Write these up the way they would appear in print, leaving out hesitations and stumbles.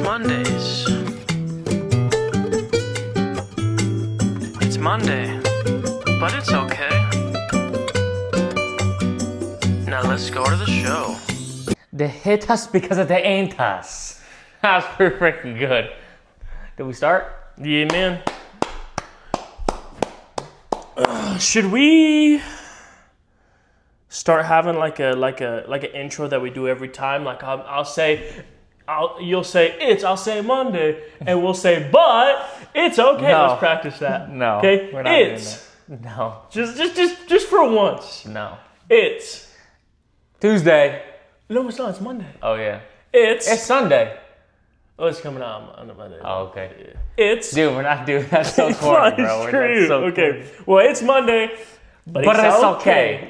Mondays. It's Monday, but it's okay. Now let's go to the show. They hit us because they ain't us. That's pretty freaking good. Did we start? Yeah, man. Should we start having like an intro that we do every time? Like you'll say I'll say Monday, and we'll say but it's okay. No. Let's practice that. No. Okay. We're not doing that. No. Just for once. No. It's Tuesday. no, it's not. It's Monday. Oh yeah. It's Sunday. oh, it's coming out on Monday. Oh okay. It's Dude, we're not doing that. So corny, bro. It's true. So Okay. corny. Well, it's Monday, but But it's it's okay.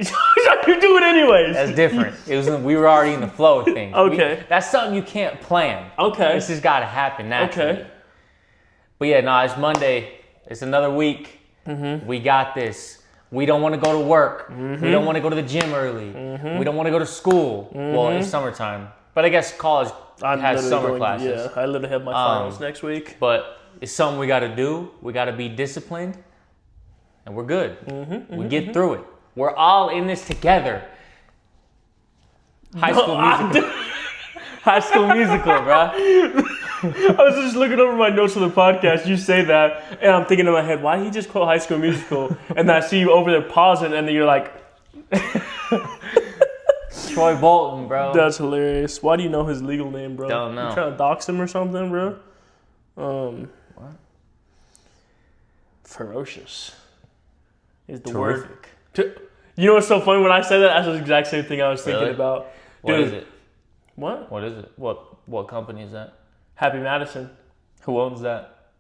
You do it anyways. That's different. We were already in the flow of things. Okay. That's something you can't plan. Okay. This has got to happen naturally. Okay. But yeah, no, it's Monday. It's another week. Mm-hmm. We got this. We don't want to go to work. Mm-hmm. We don't want to go to the gym early. Mm-hmm. We don't want to go to school. Mm-hmm. Well, it's summertime. But I guess college has summer classes. Yeah, I literally have my finals next week. But it's something we got to do. We got to be disciplined. And we're good. Mm-hmm, we get through it. We're all in this together. High School Musical. High School Musical, bro. I was just looking over my notes for the podcast. You say that, and I'm thinking in my head, why did he just quote High School Musical? And then I see you over there pausing, and then you're like, Troy Bolton, bro. that's hilarious. Why do you know his legal name, bro? Don't know. You trying to dox him or something, bro? What? Ferocious is the Terrific. word. You know what's so funny? When I said that, that's the exact same thing I was thinking Really? about. What Dude, is it? What? What is it? What company is that? Happy Madison. Who owns that?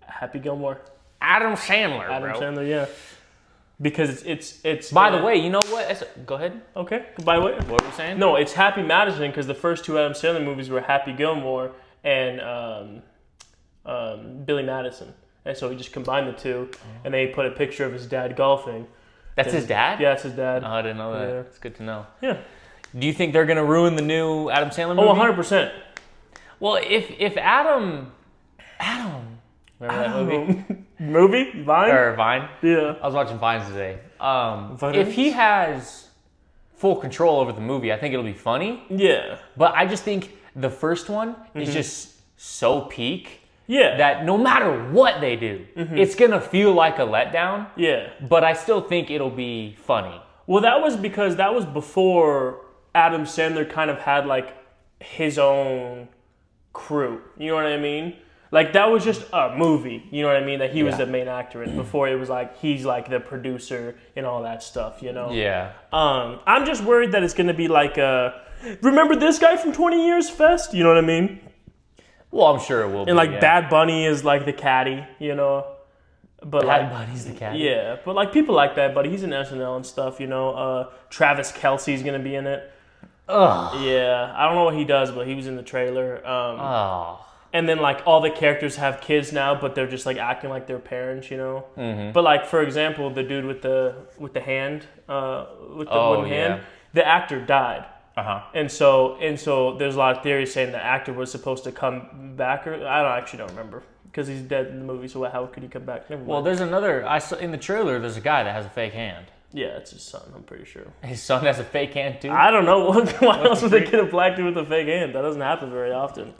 Happy Gilmore. Adam Sandler, Adam bro. Sandler, yeah. Because it's By the way, you know what? Go ahead. Okay. By the way, What were you saying? no, it's Happy Madison because the first two Adam Sandler movies were Happy Gilmore and Billy Madison, and so he just combined the two, and they put a picture of his dad golfing. That's his dad? Yeah, that's his dad. Oh, I didn't know that. Yeah. It's good to know. Yeah. Do you think they're going to ruin the new Adam Sandler movie? Oh, 100%. Well, if Adam... Remember that movie? Movie? Vine? Or Vine? Yeah. I was watching Vines today. Vitamins? If he has full control over the movie, I think it'll be funny. Yeah. But I just think the first one is just so peak Yeah. that no matter what they do, it's going to feel like a letdown. Yeah. But I still think it'll be funny. Well, that was because that was before Adam Sandler kind of had like his own crew. You know what I mean? Like that was just a movie. You know what I mean? That he was the main actor in. Before it was like he's like the producer and all that stuff. You know? Yeah. I'm just worried that it's gonna be like remember this guy from 20 Years Fest? You know what I mean? Well, I'm sure it will be. And like yeah. Bad Bunny is like the caddy. You know? But Bad Bunny's the cat. yeah, but like people like that, buddy. He's in SNL and stuff, you know. Travis Kelce's gonna be in it. Ugh. Yeah, I don't know what he does, but he was in the trailer. Oh. And then like all the characters have kids now, but they're just like acting like their parents, you know. Mm-hmm. But like for example, the dude with the hand, with the wooden hand, yeah. the actor died. Uh-huh. And so there's a lot of theories saying the actor was supposed to come back, or I actually don't remember. Because he's dead in the movie, so how could he come back? Never mind. Well, there's another. I saw in the trailer. There's a guy that has a fake hand. Yeah, it's his son. I'm pretty sure. His son has a fake hand too. I don't know why else would they get a black dude with a fake hand. That doesn't happen very often.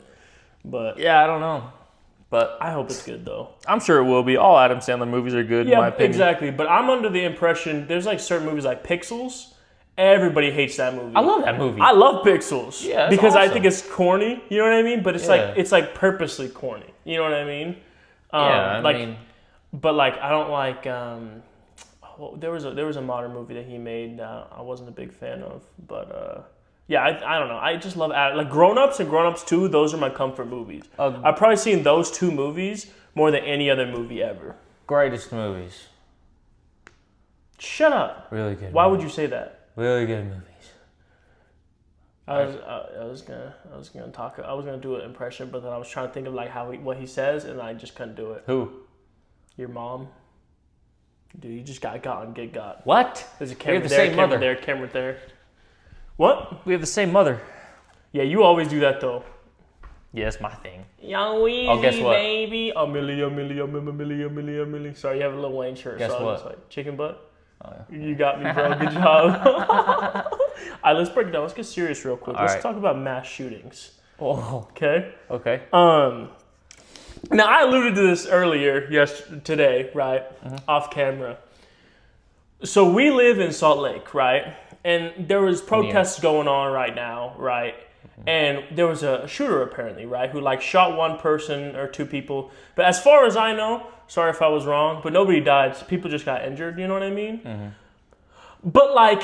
But Yeah, I don't know, but I hope it's good though. I'm sure it will be. All Adam Sandler movies are good, in my Yeah, opinion. exactly. But I'm under the impression there's like certain movies like Pixels. Everybody hates that movie. I love that movie. I love Pixels. Yeah, it's because I awesome. think it's corny. You know what I mean? But it's Yeah. like purposely corny. You know what I mean? Yeah, I mean, But like I don't like. There was a modern movie that he made that I wasn't a big fan of, but yeah, I don't know. I just love like Grown Ups and Grown Ups 2. Those are my comfort movies. I've probably seen those two movies more than any other movie ever. greatest movies. Shut up. Really good. Why would you say that? Really good movies. I was gonna do an impression, but then I was trying to think of like what he says, and I just couldn't do it. Who? Your mom. Dude, you just got and get got. What? There's a We camera have the there, same camera mother. there, camera there. What? We have the same mother. Yeah, you always do that though. Yeah, it's my thing. Young Weezy, Oh, guess what? baby. A million. Sorry, you have a Lil Wayne shirt. Guess so what? I was like, chicken butt. Oh, yeah. You got me, bro. Good job. All right, let's break it down. Let's get serious real quick. Let's talk about mass shootings. Oh. Okay. Okay. Now I alluded to this earlier, today, right, off camera. So we live in Salt Lake, right, and there was protests going on right now, right, and there was a shooter apparently, right, who like shot one person or two people. But as far as I know, sorry if I was wrong, but nobody died. People just got injured. You know what I mean? Mm-hmm. But like,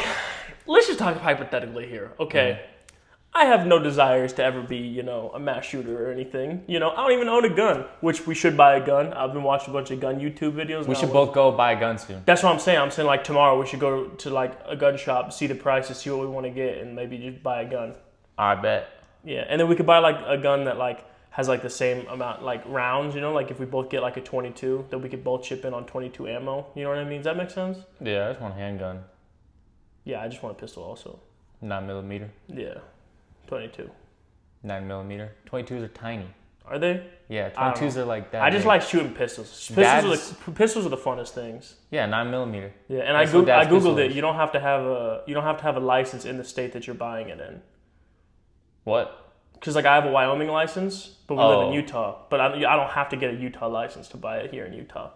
let's just talk hypothetically here, okay? Mm-hmm. I have no desires to ever be, a mass shooter or anything. I don't even own a gun, which we should buy a gun. I've been watching a bunch of gun YouTube videos. We should both go buy a gun soon. That's what I'm saying. I'm saying like tomorrow we should go to like a gun shop, see the prices, see what we want to get, and maybe just buy a gun. I bet. Yeah, and then we could buy like a gun that like has like the same amount like rounds, like if we both get like a 22, then we could both chip in on 22 ammo. You know what I mean? Does that make sense? Yeah, I just want a handgun. Yeah, I just want a pistol also. 9mm. Yeah, 22. 9mm. 22s are tiny. Are they? Yeah, 22s are like that. I just like shooting pistols. Pistols are the funnest things. Yeah, 9mm. Yeah, and I googled it. You don't have to have a license in the state that you're buying it in. What? Because like I have a Wyoming license, but we live in Utah. But I don't have to get a Utah license to buy it here in Utah,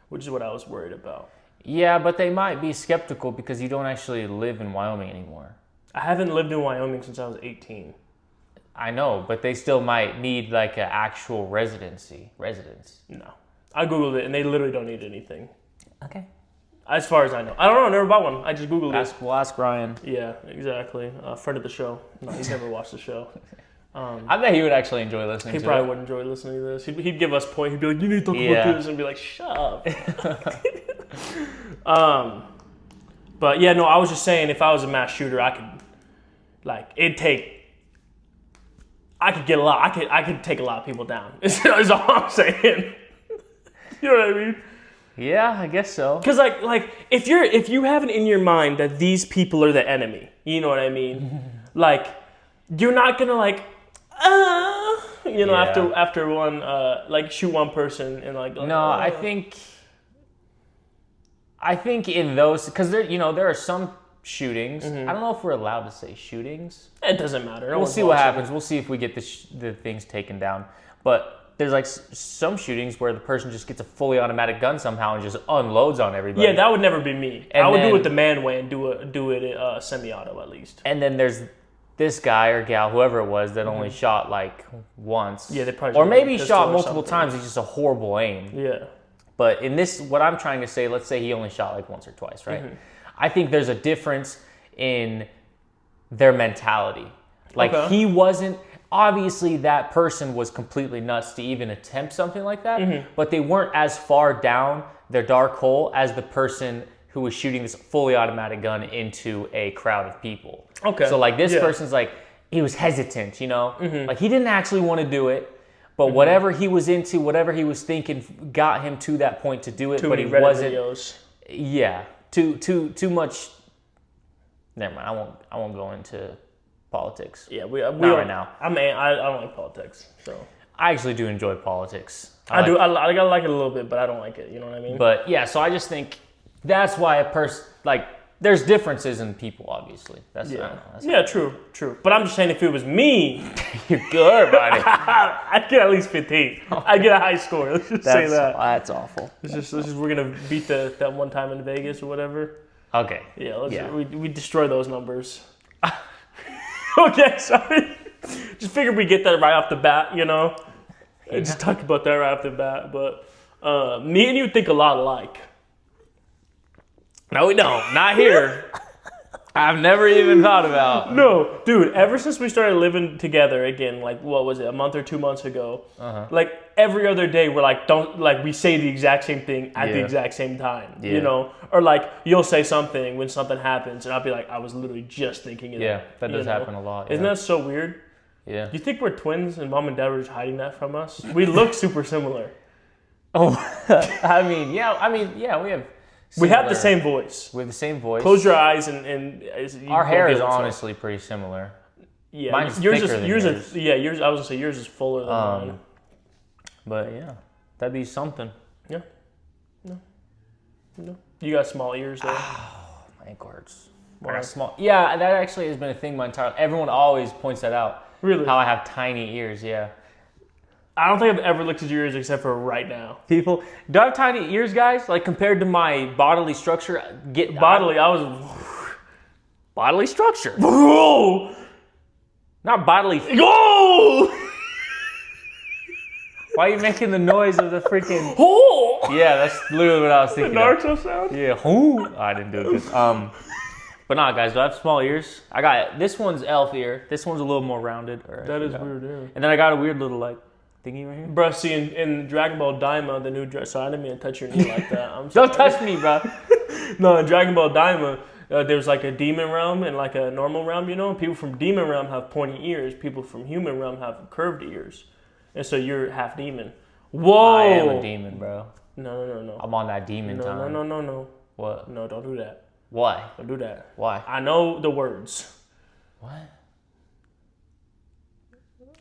which is what I was worried about. Yeah, but they might be skeptical because you don't actually live in Wyoming anymore. I haven't lived in Wyoming since I was 18. I know, but they still might need like an actual residence. No. I googled it and they literally don't need anything. Okay. As far as I know. I don't know, I never bought one. I just googled it. We'll ask Ryan. Yeah, exactly. Friend of the show. No, he's never watched the show. I bet he would actually enjoy listening to it. He probably would enjoy listening to this. He'd give us point. He'd be like, you need to talk about this. And be like, shut up. But yeah, no, I was just saying if I was a mass shooter, I could, like, I could get a lot. I could take a lot of people down. Is all I'm saying. You know what I mean? Yeah, I guess so. Because like if you have it in your mind that these people are the enemy, you know what I mean? Like you're not gonna like, after one like shoot one person and like. No, I think in those because there are some shootings. I don't know if we're allowed to say shootings. It doesn't matter. We'll see what happens. We'll see if we get the things taken down. But there's like some shootings where the person just gets a fully automatic gun somehow and just unloads on everybody. Yeah, that would never be me. I would do it the man way and do it semi-auto at least. And then there's this guy or gal, whoever it was, that only shot like once. Yeah, they probably. Or maybe he shot multiple times. It's just a horrible aim. Yeah. But in this, what I'm trying to say, let's say he only shot like once or twice, right? Mm-hmm. I think there's a difference in their mentality. Like he wasn't. Obviously, that person was completely nuts to even attempt something like that, but they weren't as far down their dark hole as the person who was shooting this fully automatic gun into a crowd of people. Okay. So, like, this person's like, he was hesitant, Like, he didn't actually want to do it, but whatever he was into, whatever he was thinking got him to that point to do it, but he wasn't. Videos. Yeah. Too much. Never mind. I won't go into politics. Yeah, we not right now. I don't like politics, so I actually do enjoy politics. I do. I like it a little bit, but I don't like it. You know what I mean? But yeah, so I just think that's why a person there's differences in people. Obviously, true. But I'm just saying, if it was me, you're good, buddy. I'd get at least 15. I'd get a high score. Let's just say that. That's awful. It's just we're gonna beat that one time in Vegas or whatever. Okay. Yeah. We destroy those numbers. Okay, sorry. Just figured we get that right off the bat, Just talk about that right off the bat. But me and you think a lot alike. No, we don't. Not here. I've never even thought about. No, dude. Ever since we started living together again, like what was it, a month or 2 months ago? Like every other day, we're like, we say the exact same thing at the exact same time, Or like you'll say something when something happens, and I'll be like, I was literally just thinking of that. Yeah, that does happen a lot. Isn't that so weird? Yeah. Do you think we're twins and mom and dad were just hiding that from us? We look super similar. Oh, I mean, we have. We have the same voice. We have the same voice. Close your eyes and our hair is honestly pretty similar. Yeah, Mine's yours thicker is than yours. yours. Yours. I was gonna say yours is fuller than mine. But yeah, that'd be something. Yeah. No. You got small ears though. My ankle hurts. Why? I got small. Yeah, that actually has been a thing my entire. Everyone always points that out. Really? How I have tiny ears. Yeah. I don't think I've ever looked at your ears except for right now. People, do I have tiny ears, guys? Like compared to my bodily structure, bodily structure, Bro! not bodily. Go! Why are you making the noise of the freaking? Oh! Yeah, that's literally what I was thinking. Naruto sound? Yeah, I didn't do it good. But nah, guys, do I have small ears? I got this one's elf ear. This one's a little more rounded. That is weird, yeah. And then I got a weird little like thingy right here. Bro, see, in Dragon Ball Daima, the new dress. So I didn't mean to touch your knee like that. I'm Don't sorry. touch me, bro. No, in Dragon Ball Daima, there's like a demon realm and like a normal realm, you know? People from demon realm have pointy ears. People from human realm have curved ears. And so you're half demon. Whoa! I am a demon, bro. No. I'm on that demon time. No. What? No, don't do that. Why? Don't do that. Why? I know the words. What?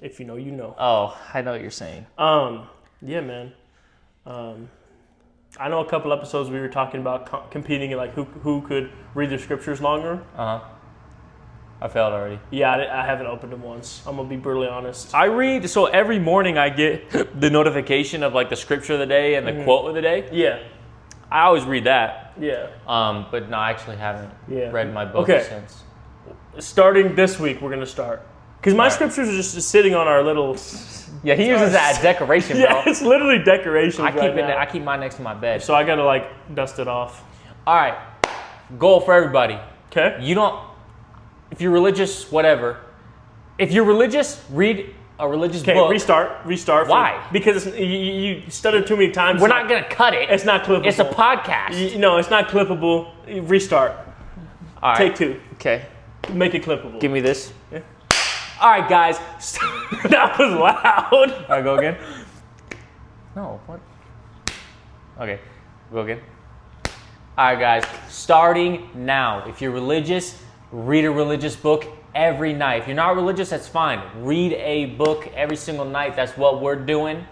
If you know, you know. Oh, I know what you're saying. Yeah, man. I know a couple episodes we were talking about competing in like who could read the scriptures longer. I failed already. Yeah, I haven't opened them once. I'm gonna be brutally honest. I read, so every morning I get the notification of like the scripture of the day and the quote of the day. Yeah. I always read that. Yeah. But no, I actually haven't Yeah. read my book Okay. since. Starting this week, we're gonna start. Because my scriptures are just sitting on our little. Yeah, he uses that as decoration, bro. Yeah, it's literally decorations. I keep mine next to my bed. So I gotta like dust it off. All right, goal for everybody. Okay. You don't. If you're religious, whatever. If you're religious, read a religious book. Okay, restart. Why? Because you stuttered too many times. We're not gonna cut it. It's not clippable. It's a podcast. No, it's not clippable. Restart. All right. Take two. Okay. Make it clippable. Give me this. Yeah. All right, guys. That was loud. All right, go again. No, what? Okay, go again. All right, guys. Starting now. If you're religious, read a religious book every night. If you're not religious, that's fine. Read a book every single night. That's what we're doing.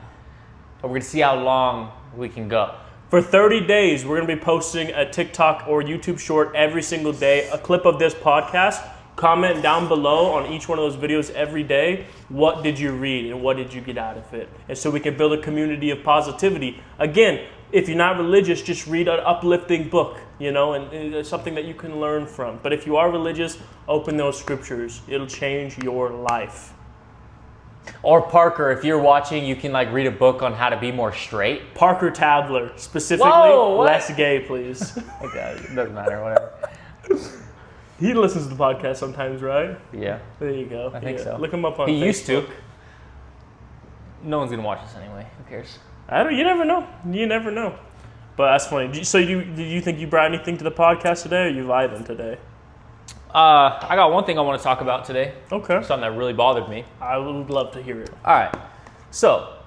But we're gonna see how long we can go. For 30 days, we're going to be posting a TikTok or YouTube short every single day, a clip of this podcast. Comment down below on each one of those videos every day. What did you read and what did you get out of it? And so we can build a community of positivity. Again, if you're not religious, just read an uplifting book, you know, and it's something that you can learn from. But if you are religious, open those scriptures. It'll change your life. Or Parker, if you're watching, you can like read a book on how to be more straight. Parker Tadler, specifically, Whoa, what? less gay, please. Okay, it doesn't matter, whatever. He listens to the podcast sometimes, right? Yeah, There you go. I think so. Look him up on he Facebook. used to. No one's gonna watch this anyway. Who cares? You never know. You never know. But that's funny. So did you think you brought anything to the podcast today, or you vibing today? I got one thing I want to talk about today. Okay. Something that really bothered me. I would love to hear it. All right. So,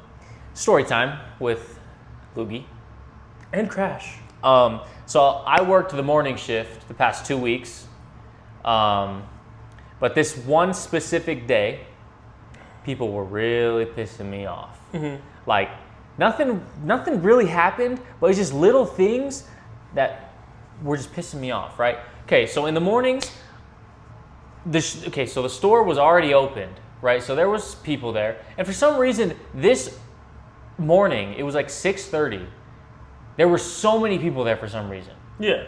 story time with Loogie. And Crash. So I worked the morning shift the past 2 weeks. But this one specific day, people were really pissing me off. Mm-hmm. Like, nothing really happened, but it's just little things that were just pissing me off, right? Okay, so in the mornings, so the store was already opened, right? So there was people there. And for some reason, this morning, it was like 6:30. There were so many people there for some reason. Yeah.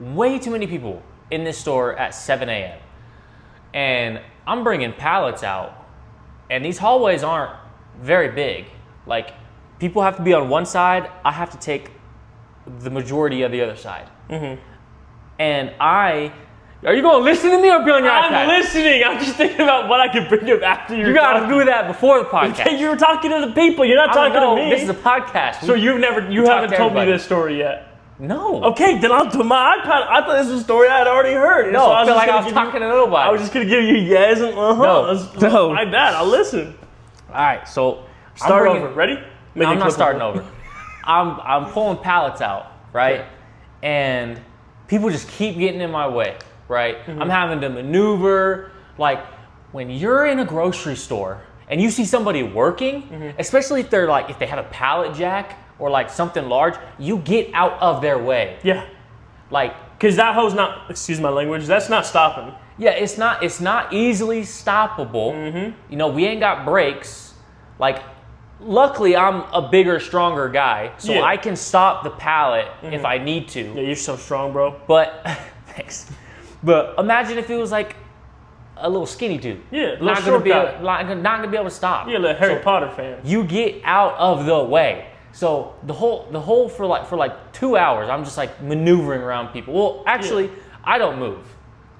Way too many people in this store at 7 a.m. And I'm bringing pallets out. And these hallways aren't very big. Like, people have to be on one side. I have to take the majority of the other side. Mm-hmm. And are you going to listen to me or be on your iPad? I'm listening. I'm just thinking about what I can bring up after you got to do that before the podcast. Okay, you were talking to the people. You're not talking to me. This is a podcast. So you haven't told me this story yet. No. Okay, then I'll do my iPad. I thought this was a story I had already heard. No, so I feel like I was talking to nobody. I was just going to give you yes and uh-huh. No. My bad. I'll listen. All right, so start over. Ready? No, I'm not starting over. I'm pulling pallets out, right? Okay. And people just keep getting in my way, right? Mm-hmm. I'm having to maneuver. Like, when you're in a grocery store and you see somebody working, especially if they have a pallet jack or like something large, you get out of their way. Yeah. Like, because that hoe's not, excuse my language, that's not stopping. yeah, it's not easily stoppable. You know, we ain't got brakes. Like, luckily I'm a bigger, stronger guy, so I can stop the pallet if I need to. Yeah, you're so strong, bro. But thanks. But imagine if it was like a little skinny dude. Yeah, not gonna be able to stop. Yeah, like Harry Potter fan. You get out of the way. So the whole for like 2 hours, I'm just like maneuvering around people. Well, actually, I don't move.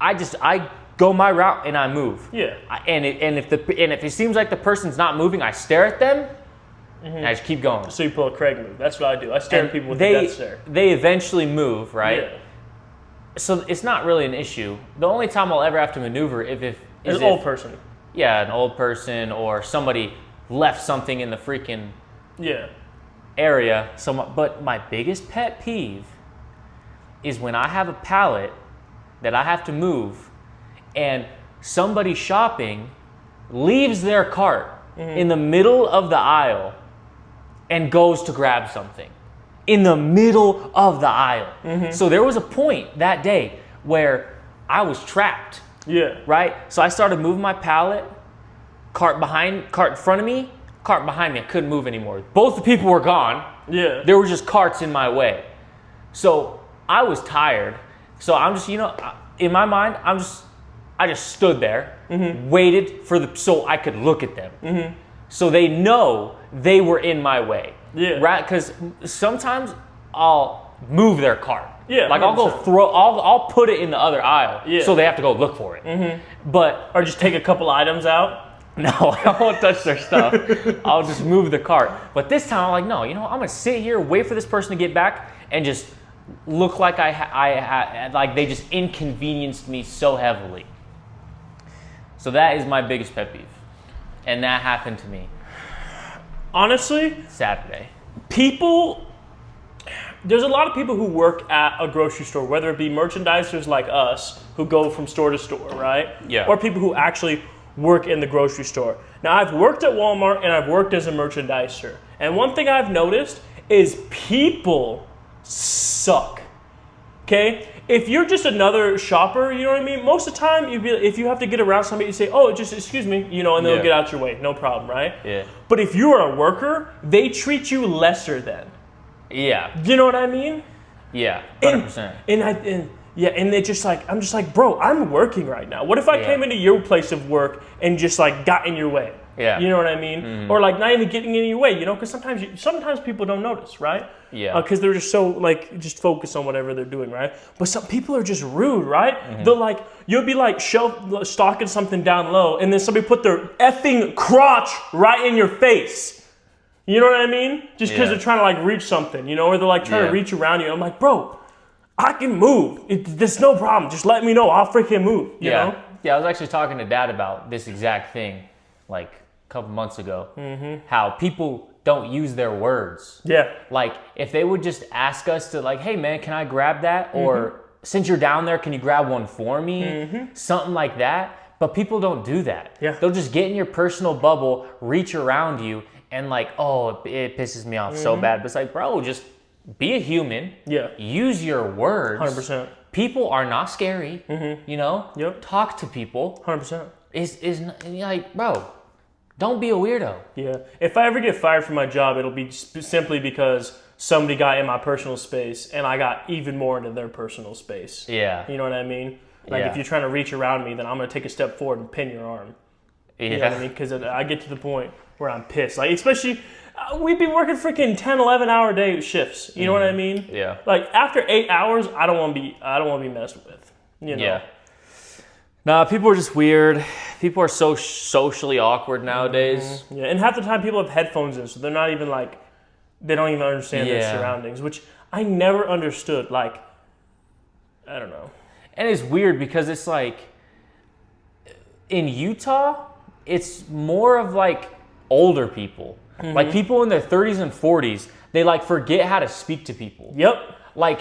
I go my route and I move. Yeah. And if it seems like the person's not moving, I stare at them and I just keep going. So you pull a Craig move. That's what I do. I stare at people with the death stare. They eventually move, right? Yeah. So it's not really an issue. The only time I'll ever have to maneuver is an old person. Yeah, an old person or somebody left something in the freaking area. But my biggest pet peeve is when I have a pallet that I have to move and somebody shopping leaves their cart in the middle of the aisle and goes to grab something. In the middle of the aisle. So there was a point that day where I was trapped. Yeah. Right? So I started moving my pallet, cart in front of me, cart behind me. I couldn't move anymore. Both the people were gone. Yeah. There were just carts in my way. So I was tired. So I'm just, in my mind, I just stood there, waited so I could look at them. So they know they were in my way. Yeah. Right? Because sometimes I'll move their cart. Yeah. Like 100%. I'll put it in the other aisle. Yeah. So they have to go look for it. But or just take a couple items out. no, I won't touch their stuff. I'll just move the cart. But this time I'm like, no, I'm gonna sit here, wait for this person to get back, and just look like like they just inconvenienced me so heavily. So that is my biggest pet peeve, and that happened to me. Honestly, Saturday. There's a lot of people who work at a grocery store, whether it be merchandisers like us who go from store to store, right? Yeah. Or people who actually work in the grocery store. Now, I've worked at Walmart and I've worked as a merchandiser. And one thing I've noticed is people suck. Okay? If you're just another shopper, you know what I mean? Most of the time, if you have to get around somebody, you say, oh, just excuse me, and they'll get out your way. No problem, right? Yeah. But if you are a worker, they treat you lesser than. Yeah. You know what I mean? Yeah. 100%. And they just like, I'm just like, bro, I'm working right now. What if I came into your place of work and just like got in your way? Yeah. You know what I mean? Or like not even getting in your way, because sometimes people don't notice, right? Yeah. Because they're just so like just focused on whatever they're doing, right? But some people are just rude, right? They'll like, you'll be like stocking something down low, and then somebody put their effing crotch right in your face. You know what I mean? Just because they're trying to like reach something, or they're like trying to reach around you. I'm like, bro, I can move. There's no problem. Just let me know. I'll freaking move. You know? Yeah, I was actually talking to Dad about this exact thing like a couple months ago. How people don't use their words. Yeah. Like if they would just ask us to like, hey man, can I grab that? Or since you're down there, can you grab one for me? Something like that. But people don't do that. Yeah. They'll just get in your personal bubble, reach around you, and like, oh, it pisses me off so bad. But it's like, bro, just be a human. Yeah. Use your words. 100%. People are not scary. Yep. Talk to people. 100%. Is like, bro, don't be a weirdo. Yeah. If I ever get fired from my job, it'll be simply because somebody got in my personal space and I got even more into their personal space. Yeah. You know what I mean? Like if you're trying to reach around me, then I'm going to take a step forward and pin your arm. Yeah. You know what I mean? Because I get to the point where I'm pissed. Like, especially, we'd be working freaking 10, 11-hour day shifts. You know what I mean? Yeah. Like, after 8 hours, I don't want to be messed with. Yeah. Nah, people are just weird. People are so socially awkward nowadays. Yeah, and half the time people have headphones in, so they're not even like, they don't even understand their surroundings, which I never understood. Like, I don't know. And it's weird because it's like, in Utah, it's more of like older people. Like people in their 30s and 40s, they like forget how to speak to people. Yep. Like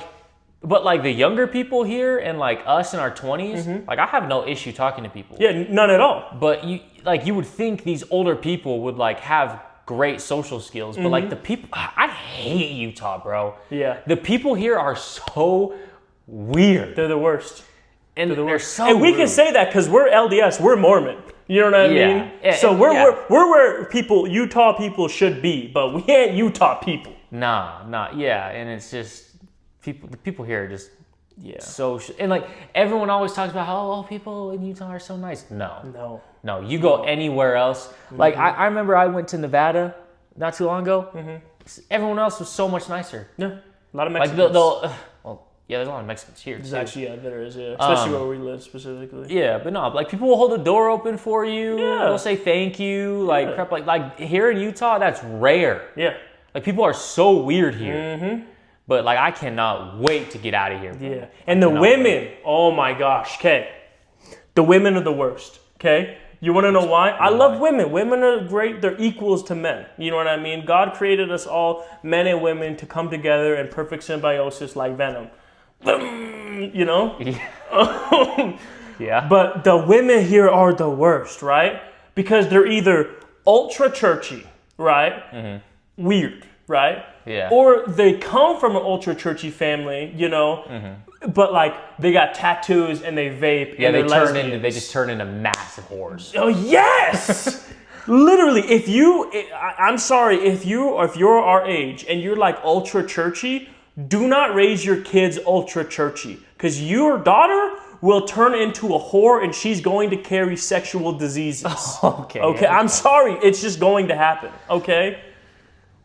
But like the younger people here and like us in our 20s, like I have no issue talking to people. Yeah, none at all. But you would think these older people would like have great social skills, but like the people, I hate Utah, bro. Yeah. The people here are so weird. They're the worst. And they're so And we rude. can say that because we're LDS, we're Mormon. You know what I mean? Yeah, so and- we're yeah. we're where Utah people should be, but we ain't Utah people. Yeah, and it's just the people here are just Yeah. so and like everyone always talks about how people in Utah are so nice. No. No, you go anywhere else. Like I remember I went to Nevada not too long ago. Everyone else was so much nicer. Yeah. A lot of Like Mexicans. well, yeah, there's a lot of Mexicans here There's too. actually, yeah, there is, yeah. Especially where we live specifically. Yeah, but no, like people will hold the door open for you. Yeah. They'll say thank you. Like Yeah. crap, like here in Utah, that's rare. Yeah. Like people are so weird here. But like I cannot wait to get out of here. Yeah. And the women, oh my gosh, okay. The women are the worst, okay? You want to know why? I love women. Women are great. They're equals to men. You know what I mean? God created us all, men and women, to come together in perfect symbiosis like Venom. You know? Yeah. But the women here are the worst, right? Because they're either ultra churchy, right? Weird, right? Yeah. Or they come from an ultra churchy family, you know, but like they got tattoos and they vape. Yeah, and they they're just turn into massive whores. Oh yes, literally. I'm sorry, if you're our age and you're like ultra churchy, do not raise your kids ultra churchy, because your daughter will turn into a whore and she's going to carry sexual diseases. Okay. Okay, I'm sorry, it's just going to happen. Okay.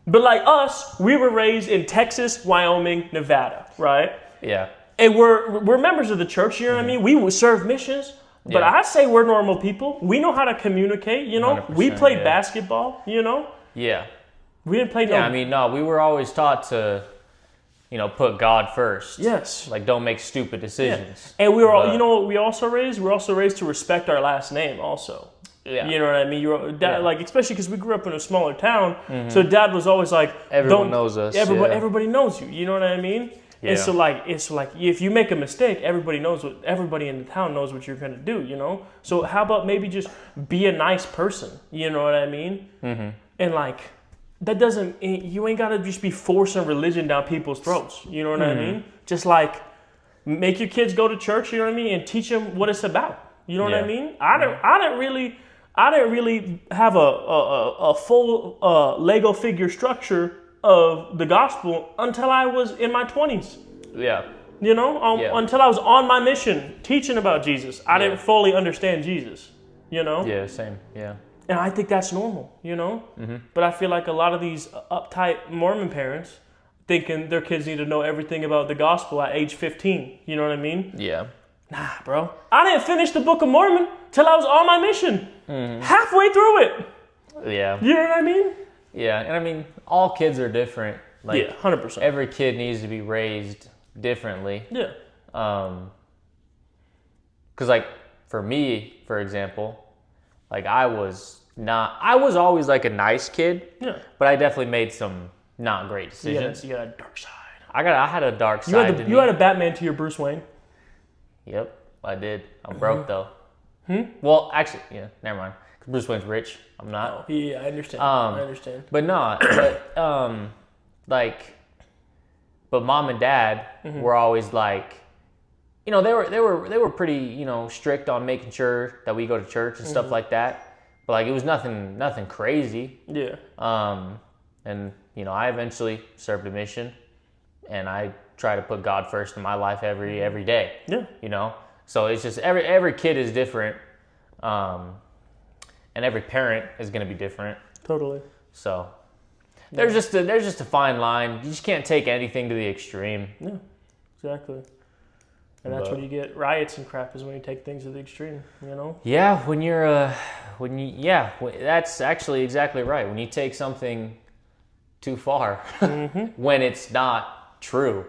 But like us, we were raised in Texas, Wyoming, Nevada, right? Yeah. And we're members of the church, you know what I mean? We would serve missions, but Yeah. I say we're normal people. We know how to communicate, you know? We 100%, played yeah. basketball, you know? Yeah. We didn't play Yeah, I mean, no, we were always taught to, put God first. Yes. Like, don't make stupid decisions. And we were all, But- you know what we also raised? We were also raised to respect our last name also. Yeah. You know what I mean? Dad, Yeah. like, especially because we grew up in a smaller town, so Dad was always like, Everyone knows us, Everybody, yeah. everybody knows you. You know what I mean? Yeah. And so like, it's like if you make a mistake, everybody in the town knows what you're gonna do. You know? So how about maybe just be a nice person? You know what I mean? And like, that doesn't. You ain't gotta just be forcing religion down people's throats. You know what I mean? Just like, make your kids go to church. You know what I mean? And teach them what it's about. You know what I Yeah. mean? I didn't really have a full Lego figure structure of the gospel until I was in my 20s. Yeah. You know, Yeah. until I was on my mission teaching about Jesus. I didn't fully understand Jesus, you know? Yeah, same. Yeah. And I think that's normal, you know? But I feel like a lot of these uptight Mormon parents thinking their kids need to know everything about the gospel at age 15. You know what I mean? Yeah. Nah, bro. I didn't finish the Book of Mormon till I was on my mission. Halfway through it. Yeah. You know what I mean? Yeah. And I mean, all kids are different. Like, Yeah, 100%. every kid needs to be raised differently. Yeah. Because, like, for me, for example, like, I was always, like, a nice kid. Yeah. But I definitely made some not great decisions. You got a dark side. I had a dark side to me. You had a Batman to your Bruce Wayne. Yep, I did. I'm broke, though. Well, actually, yeah, never mind. 'Cause Bruce Wayne's rich. I'm not. Yeah, I understand. I understand. But no, but mom and dad were always like, they were pretty, strict on making sure that we go to church and stuff like that. But like, it was nothing crazy. Yeah. And I eventually served a mission, and I try to put God first in my life every day. Yeah. So it's just every kid is different, and every parent is going to be different. Totally. So there's just a fine line. You just can't take anything to the extreme. Yeah. Exactly. And that's when you get riots and crap, is when you take things to the extreme, you know? Yeah, that's actually exactly right. When you take something too far, when it's not true.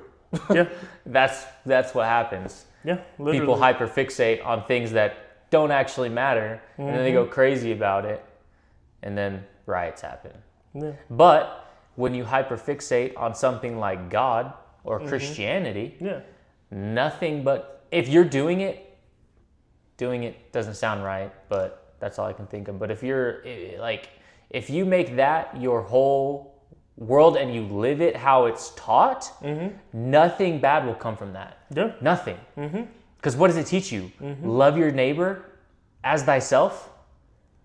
Yeah. That's what happens. Yeah, literally. People hyperfixate on things that don't actually matter, and then they go crazy about it, and then riots happen. Yeah. But when you hyperfixate on something like God or Christianity, Yeah. nothing but, if you're doing it doesn't sound right, but that's all I can think of. But if you're like, if you make that your whole world and you live it how it's taught, nothing bad will come from that. Yeah. Nothing. Because what does it teach you? Love your neighbor as thyself,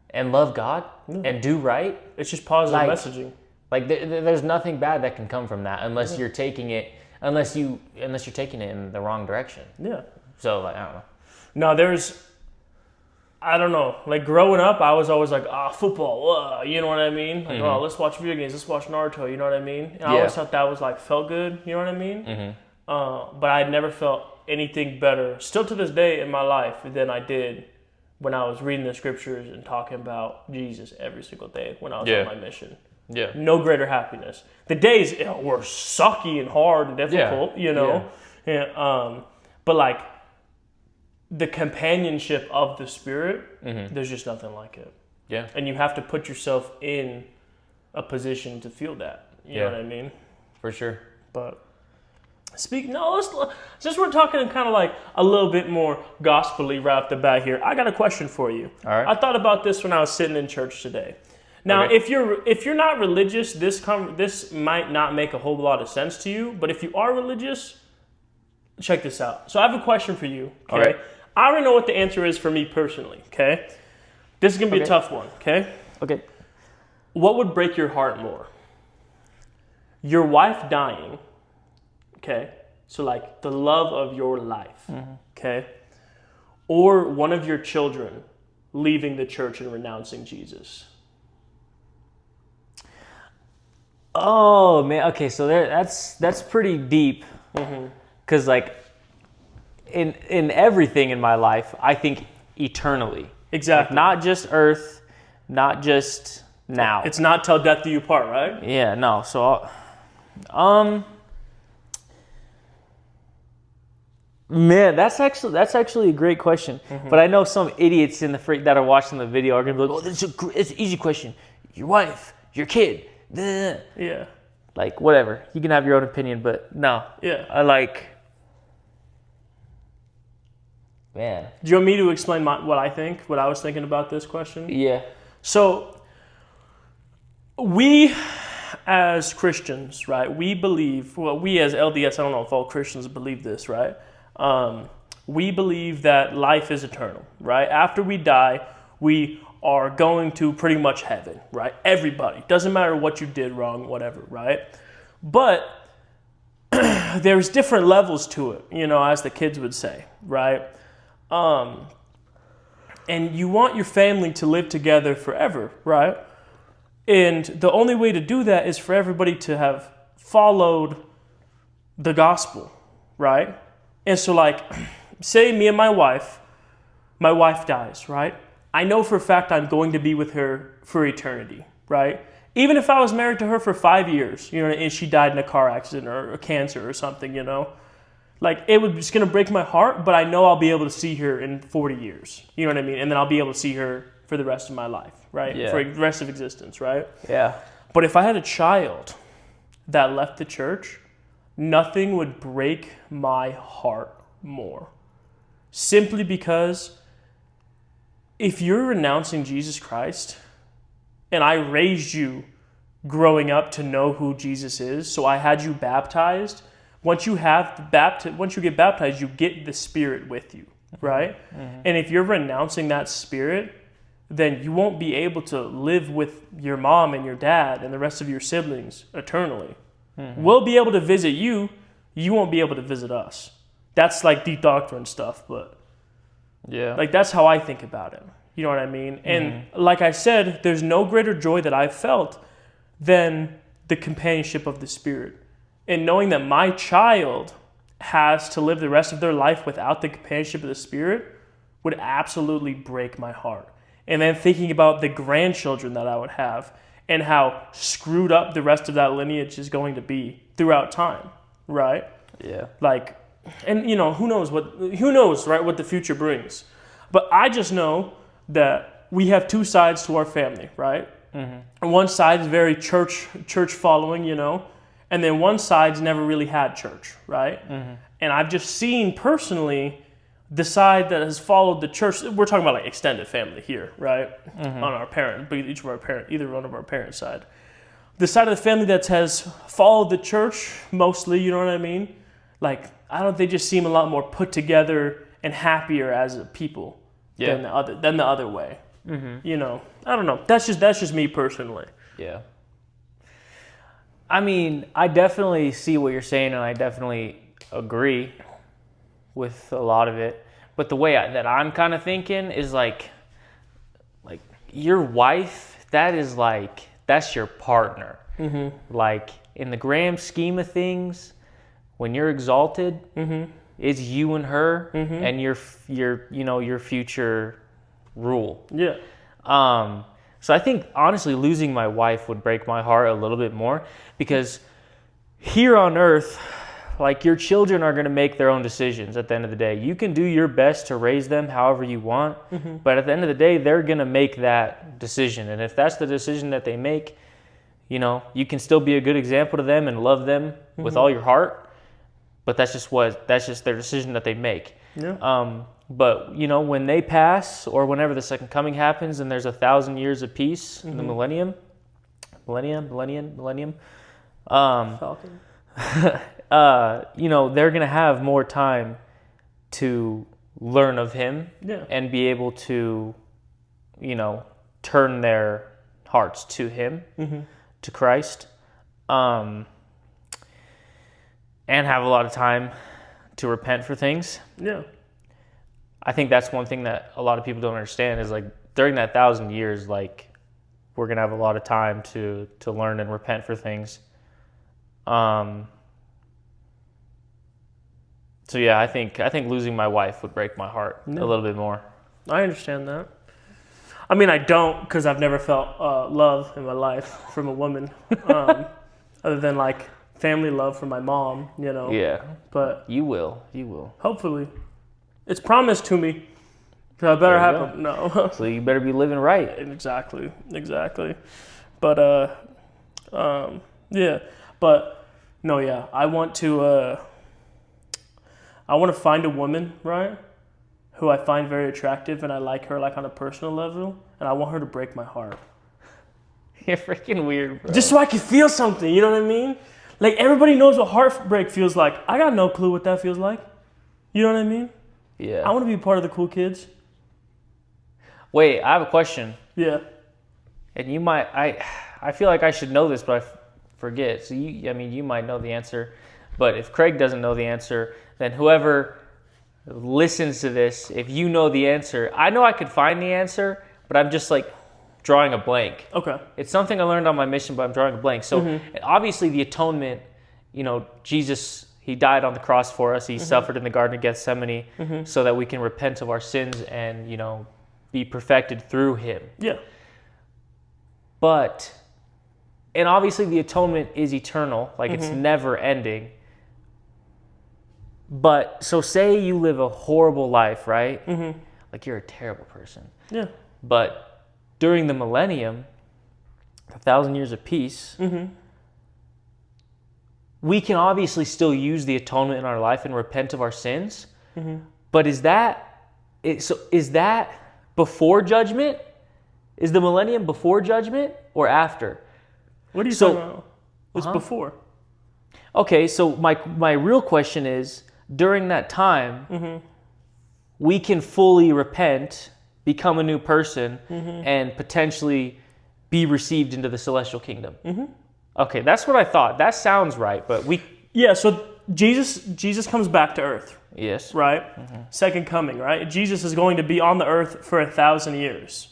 and love God, and do right. It's just positive messaging. Like there's nothing bad that can come from that unless you're taking it, unless you're taking it in the wrong direction. Yeah. So like, I don't know. No, I don't know. Like growing up, I was always like, football, you know what I mean? Like, let's watch video games, let's watch Naruto, you know what I mean? And I always thought that was like, felt good, you know what I mean? But I never felt anything better, still to this day in my life, than I did when I was reading the scriptures and talking about Jesus every single day when I was on my mission. Yeah. No greater happiness. The days were sucky and hard and difficult, you know? Yeah. But like, the companionship of the Spirit, there's just nothing like it. Yeah. And you have to put yourself in a position to feel that. You know what I mean? For sure. But since we're talking kind of like a little bit more gospel-y right off the bat here, I got a question for you. All right. I thought about this when I was sitting in church today. Now, if you're not religious, this might not make a whole lot of sense to you. But if you are religious, check this out. So I have a question for you. Okay. All right. I already know what the answer is for me personally. Okay. This is gonna be a tough one. Okay. Okay. What would break your heart more? Your wife dying. Okay. So like the love of your life. Okay. Or one of your children leaving the church and renouncing Jesus. Oh man, okay, so that's pretty deep, because like in everything in my life, I think eternally. Exactly. Like, not just earth, not just now. It's not till death do you part, right? Yeah, no. So, man, that's actually a great question. But I know some idiots in that are watching the video are gonna be like, "Oh, it's an easy question. Your wife, your kid." Yeah. Like, whatever. You can have your own opinion, but no. Yeah. I like... Man. Do you want me to explain what I was thinking about this question? Yeah. So, we as Christians, right, we believe, we as LDS, I don't know if all Christians believe this, right? We believe that life is eternal, right? After we die, we are going to pretty much heaven, right? Everybody. Doesn't matter what you did wrong, whatever, right? But there's different levels to it, as the kids would say, right? And you want your family to live together forever, right? And the only way to do that is for everybody to have followed the gospel, right? And so like, say me and my wife dies, right? I know for a fact I'm going to be with her for eternity, right? Even if I was married to her for 5 years, and she died in a car accident or a cancer or something, like it's going to break my heart, but I know I'll be able to see her in 40 years, you know what I mean? And then I'll be able to see her for the rest of my life, right? Yeah. For the rest of existence, right? Yeah. But if I had a child that left the church, nothing would break my heart more. Simply because if you're renouncing Jesus Christ, and I raised you growing up to know who Jesus is, so I had you baptized. Once you get baptized, you get the Spirit with you, right? And if you're renouncing that Spirit, then you won't be able to live with your mom and your dad and the rest of your siblings eternally. We'll be able to visit you. You won't be able to visit us. That's like deep doctrine stuff, but yeah, like that's how I think about it. You know what I mean? And like I said, there's no greater joy that I've felt than the companionship of the Spirit. And knowing that my child has to live the rest of their life without the companionship of the Spirit would absolutely break my heart. And then thinking about the grandchildren that I would have and how screwed up the rest of that lineage is going to be throughout time, right? Yeah. Like, and who knows, right, what the future brings. But I just know that we have two sides to our family, right? And one side is very church following, and and then one side's never really had church, right? And I've just seen personally the side that has followed the church. We're talking about like extended family here, right? On our parent, but either one of our parents' side. The side of the family that has followed the church mostly, you know what I mean? Like, they just seem a lot more put together and happier as a people than the other way. You know, I don't know. That's just me personally. Yeah. I mean, I definitely see what you're saying, and I definitely agree with a lot of it. But the way that I'm kind of thinking is like your wife, that's your partner. Like, in the grand scheme of things, when you're exalted, it's you and her and your future rule. Yeah. So I think, honestly, losing my wife would break my heart a little bit more, because here on earth, like, your children are going to make their own decisions at the end of the day. You can do your best to raise them however you want, but at the end of the day, they're going to make that decision. And if that's the decision that they make, you know, you can still be a good example to them and love them with all your heart, but that's just their decision that they make. Yeah. But, you know, when they pass, or whenever the second coming happens and there's 1,000 years of peace in the millennium, Falcon. you know, they're going to have more time to learn of him and be able to, you know, turn their hearts to him, to Christ, and have a lot of time to repent for things. Yeah. I think that's one thing that a lot of people don't understand is, like, during that 1,000 years, like, we're going to have a lot of time to learn and repent for things. So yeah, I think losing my wife would break my heart a little bit more. I understand that. I mean, I don't, because I've never felt love in my life from a woman, other than like family love from my mom, you know. Yeah. But you will. Hopefully, it's promised to me. So I better happen. No. So you better be living right. Exactly. But yeah. But no, yeah. I want to find a woman, right, who I find very attractive, and I like her like on a personal level, and I want her to break my heart. You're freaking weird, bro. Just so I can feel something, you know what I mean? Like, everybody knows what heartbreak feels like. I got no clue what that feels like. You know what I mean? Yeah. I want to be part of the cool kids. Wait, I have a question. Yeah. And you might, I feel like I should know this, but I forget. So you might know the answer. But if Craig doesn't know the answer, then whoever listens to this, if you know the answer, I know I could find the answer, but I'm just like drawing a blank. Okay. It's something I learned on my mission, but I'm drawing a blank. So obviously the atonement, you know, Jesus, he died on the cross for us. He suffered in the Garden of Gethsemane so that we can repent of our sins and, you know, be perfected through him. Yeah. And obviously the atonement is eternal, like it's never ending. But so say you live a horrible life, right? Like you're a terrible person. Yeah. But during the millennium, 1,000 years of peace, we can obviously still use the atonement in our life and repent of our sins. But is that before judgment? Is the millennium before judgment or after? What are you talking about? It's before. Okay, so my real question is, during that time, we can fully repent, become a new person, and potentially be received into the celestial kingdom. Okay, that's what I thought. That sounds right, but Yeah, so Jesus comes back to earth. Yes. Right? Second coming, right? Jesus is going to be on the earth for 1,000 years.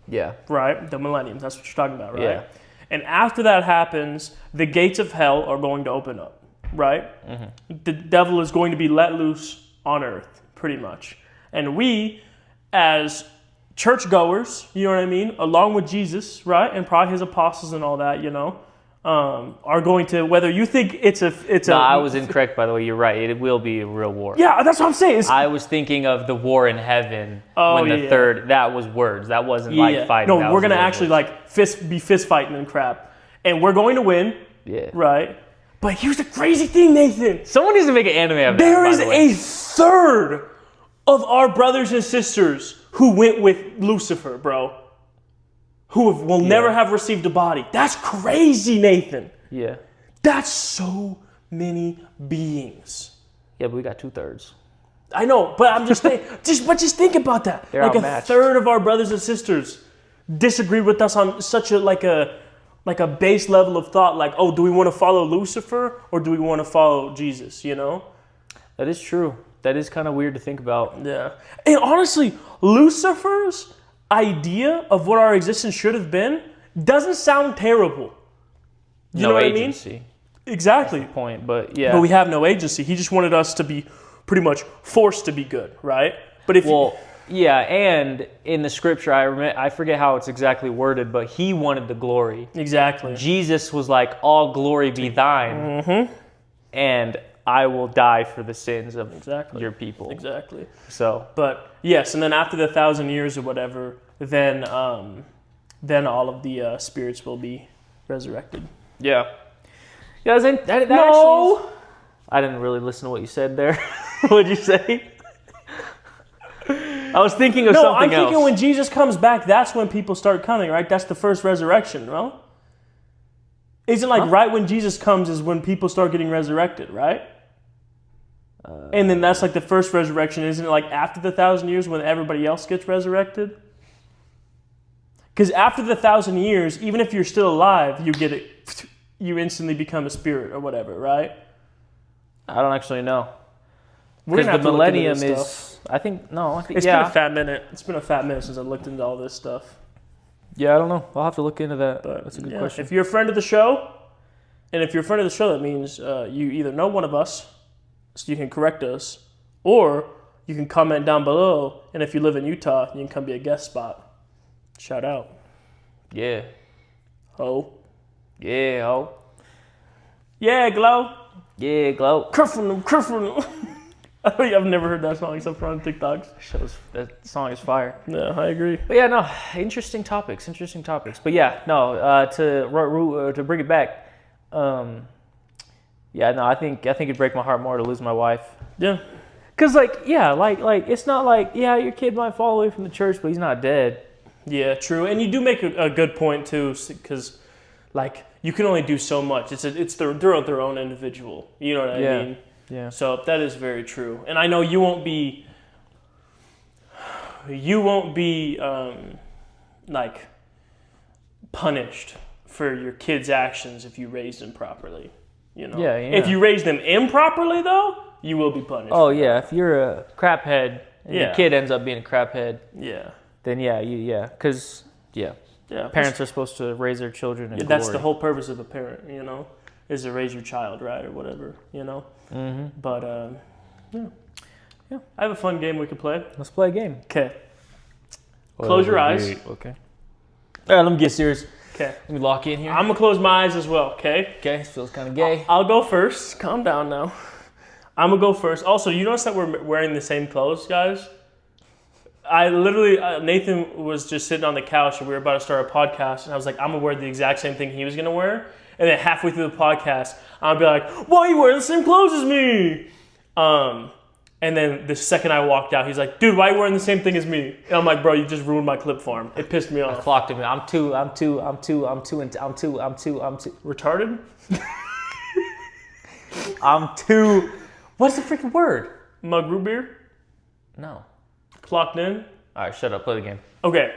Yeah. Right? The millennium. That's what you're talking about, right? Yeah. And after that happens, the gates of hell are going to open up, right? The devil is going to be let loose on earth, pretty much. And we, as churchgoers, you know what I mean, along with Jesus, right, and probably his apostles and all that, you know, are going to, whether you think it's a... No, I was incorrect, by the way. You're right. It will be a real war. Yeah, that's what I'm saying. I was thinking of the war in heaven when the third... That was words. That wasn't like fighting. No, we're going to actually like be fist fighting and crap. And we're going to win. Yeah. Right? But here's the crazy thing, Nathan. Someone needs to make an anime of that. There is a third of our brothers and sisters who went with Lucifer, bro. Who will never have received a body. That's crazy, Nathan. Yeah. That's so many beings. Yeah, but we got 2/3. I know, but I'm just saying. just think about that. They're like outmatched. A third of our brothers and sisters disagreed with us on such a base level of thought. Like, oh, do we want to follow Lucifer or do we want to follow Jesus? You know. That is true. That is kind of weird to think about. Yeah. And honestly, Lucifer's idea of what our existence should have been doesn't sound terrible. You know what agency. I mean? Exactly. That's the point, but yeah. But we have no agency. He just wanted us to be pretty much forced to be good, right? But yeah, and in the scripture, I forget how it's exactly worded, but he wanted the glory. Exactly. Jesus was like, all glory be thine, and I will die for the sins of your people. Exactly. So, but yes, and then after the 1,000 years or whatever, then all of the spirits will be resurrected. yeah. Yeah, I think that No! actually I didn't really listen to what you said there. What'd you say? I was thinking of something else. No, I'm thinking when Jesus comes back, that's when people start coming, right? That's the first resurrection, no? Isn't right when Jesus comes is when people start getting resurrected, right? And then that's like the first resurrection. Isn't it like after the 1,000 years when everybody else gets resurrected? Because after the 1,000 years, even if you're still alive, you instantly become a spirit or whatever, right? I don't actually know. Because the millennium is, stuff. I think, no. It's been a fat minute. It's been a fat minute since I looked into all this stuff. Yeah, I don't know. I'll have to look into that. But that's a good question. If you're a friend of the show, and if you're a friend of the show, that means you either know one of us, so you can correct us, or you can comment down below, and if you live in Utah, you can come be a guest spot. Shout out. Yeah. Ho. Yeah, ho. Yeah, Glow. Yeah, Glow. Kerfern. I've never heard that song except for on TikToks. That song is fire. Yeah, I agree. But yeah, no, interesting topics. But yeah, no, to bring it back, yeah, no, I think it'd break my heart more to lose my wife. Yeah. Cause like it's not like your kid might fall away from the church, but he's not dead. Yeah, true. And you do make a good point too, because you can only do so much. They're their own individual. You know what I mean? Yeah. So that is very true. And I know you won't be punished for your kid's actions if you raised them properly. You know. Yeah. If you raise them improperly though, you will be punished. Oh yeah, if you're a crap head and Yeah. your kid ends up being a crap head, Yeah. then because parents are supposed to raise their children in glory. That's the whole purpose of a parent, you know, is to raise your child right or whatever, you know. Mm-hmm. But yeah, I have a fun game we could play. Let's play a game. Okay. Close your eyes. Okay. All right, let me get serious. Okay. Let me lock in here. I'm gonna close my eyes as well. Okay. Okay, this feels kind of gay. I'll go first. Calm down now. I'm gonna go first. Also, you notice that we're wearing the same clothes, guys? I literally, Nathan was just sitting on the couch and we were about to start a podcast, and I was like, I'm gonna wear the exact same thing he was gonna wear. And then halfway through the podcast, I'll be like, why are you wearing the same clothes as me? And then the second I walked out, he's like, dude, why are you wearing the same thing as me? And I'm like, bro, you just ruined my clip for him. It pissed me I off. clocked him. I'm too. Retarded? I'm too. What's the freaking word? Mug root beer? No. Clocked in? All right, shut up. Play the game. Okay.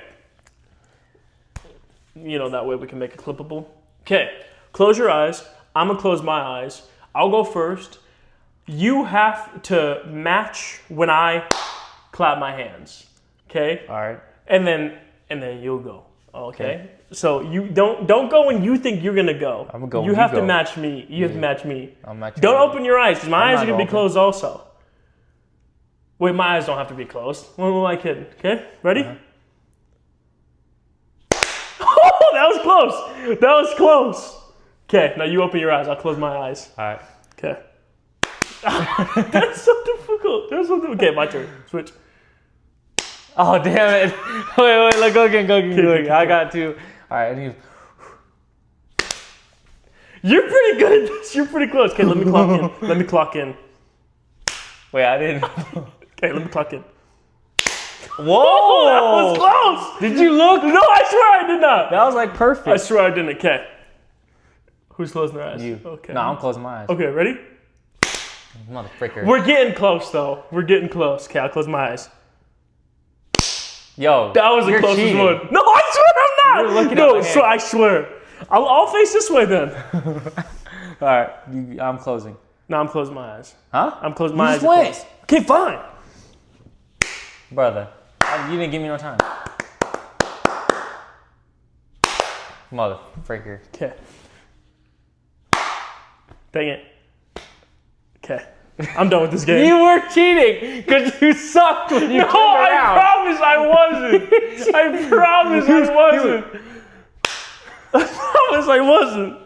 You know, that way we can make it clippable. Okay. Close your eyes. I'm going to close my eyes. I'll go first. You have to match when I clap my hands. Okay? All right. And then you'll go. Okay? So you don't go when you think you're going to go. I'm going to go. You have to match me. You have to match me. I'll match you. Don't open your eyes because my eyes are going to be open. closed also. Wait, my eyes don't have to be closed. What am I kidding? Okay? Ready? Uh-huh. Oh, that was close. That was close. Okay, now you open your eyes. I'll close my eyes. All right. Okay. That's so difficult. Okay, my turn. Switch. Oh, damn it. Wait, look, go again. Okay. I got two. All right, You're pretty good at this. You're pretty close. Okay, let me clock in. Wait, I didn't. Okay, let me clock in. Whoa! That was close. Did you look? No, I swear I did not. That was like perfect. I swear I didn't. Okay. Who's closing their eyes? You. Okay. No, I'm closing my eyes. Okay, ready? Motherfricker. We're getting close, though. We're getting close. Okay, I'll close my eyes. Yo, That was the you're closest cheating. one. No, I swear I'm not. You're looking at no, my so hand. I swear. I'll face this way then. All right, I'm closing. No, I'm closing my eyes. Huh? I'm closing my eyes. just went. Closed. Okay, fine. Brother, you didn't give me no time. Motherfricker. Okay. Dang it. Okay. I'm done with this game. You were cheating because you sucked when you No, turned around. I promise I wasn't. I promise I wasn't. I promise I wasn't.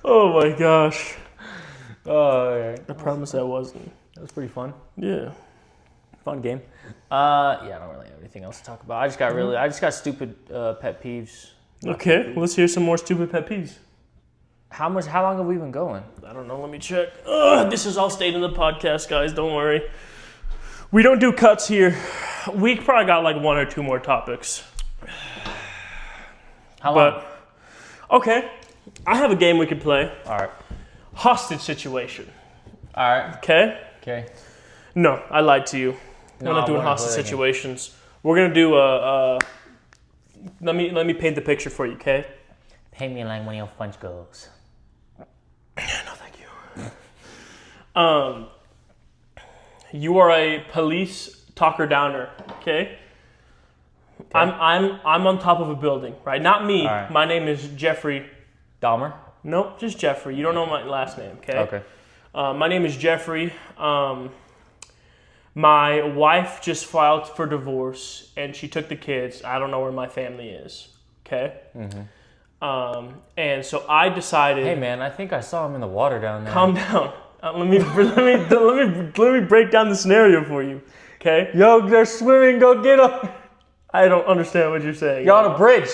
Oh my gosh. Oh, okay. I promise I wasn't. That was pretty fun. Yeah. Fun game. Yeah, I don't really have anything else to talk about. I just got stupid pet peeves. Okay, let's hear some more stupid pet peeves. How long have we been going? I don't know. Let me check. This is all stayed in the podcast, guys. Don't worry. We don't do cuts here. We probably got like one or two more topics. How long? But, okay. I have a game we could play. All right. Hostage situation. All right. Okay? Okay. No, I lied to you. No, We're not doing I wanna hostage play that game. situations. We're going to do a... Let me paint the picture for you, okay? Pay me like one of your French girls. No, thank you. You are a police talker downer, okay? I'm on top of a building, right? Not me. All right. My name is Jeffrey. Dahmer? Nope, just Jeffrey. You don't know my last name, okay? Okay. My name is Jeffrey. My wife just filed for divorce, and she took the kids. I don't know where my family is, okay? Mm-hmm. And so I decided... Hey, man, I think I saw him in the water down there. Calm down. Let me break down the scenario for you, okay? Yo, they're swimming. Go get them. I don't understand what you're saying. You're on a bridge.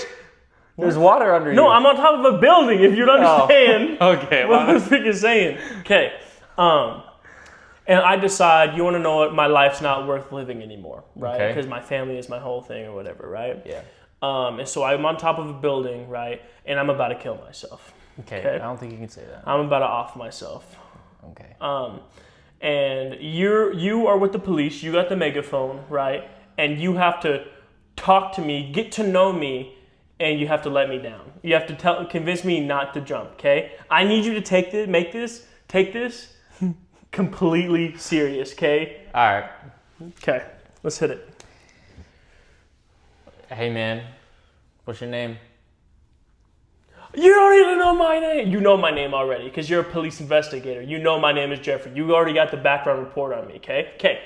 There's water under you. No, I'm on top of a building, if you'd understand Okay. what I'm freaking saying. Okay. And I decide, you want to know what? My life's not worth living anymore, right? Okay. Because my family is my whole thing or whatever, right? Yeah. And so I'm on top of a building, right? And I'm about to kill myself. Okay. Okay. I don't think you can say that. I'm about to off myself. Okay. And you are with the police. You got the megaphone, right? And you have to talk to me, get to know me, and you have to let me down. You have to convince me not to jump. Okay? I need you to take this completely serious. Okay? All right. Okay. Let's hit it. Hey, man. What's your name? You don't even know my name. You know my name already because you're a police investigator. You know my name is Jeffrey. You already got the background report on me, okay? Okay.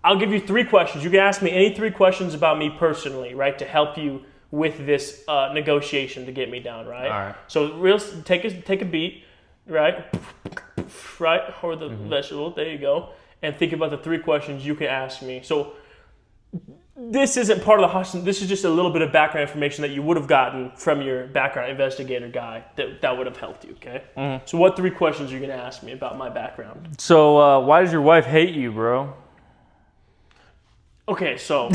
I'll give you 3 questions. You can ask me any 3 questions about me personally, right, to help you with this negotiation to get me down, right? All right. So take a beat, right? Right? Or the vegetable. There you go. And think about the 3 questions you can ask me. So this isn't part of the hostage. This is just a little bit of background information that you would have gotten from your background investigator guy that would have helped you, okay? Mm-hmm. So what 3 questions are you going to ask me about my background? So, why does your wife hate you, bro? Okay, so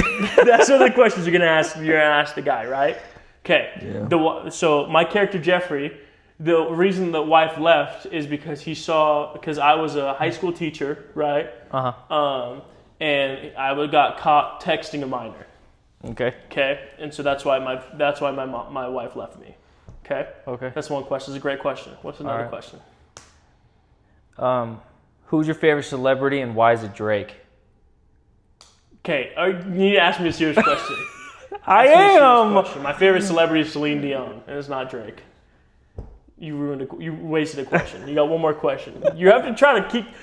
that's one of the questions you're going to ask. You're going to ask the guy, right? Okay. Yeah. So my character, Jeffrey, the reason the wife left is because I was a high school teacher, right? Uh-huh. And I got caught texting a minor. Okay. Okay, and so that's why my wife left me. Okay. Okay. That's one question. It's a great question. What's another question? Who's your favorite celebrity and why is it Drake? Okay, you need to ask me a serious question. I Ask me a serious am. question. My favorite celebrity is Celine Dion, and it's not Drake. You wasted a question. You got one more question. You have to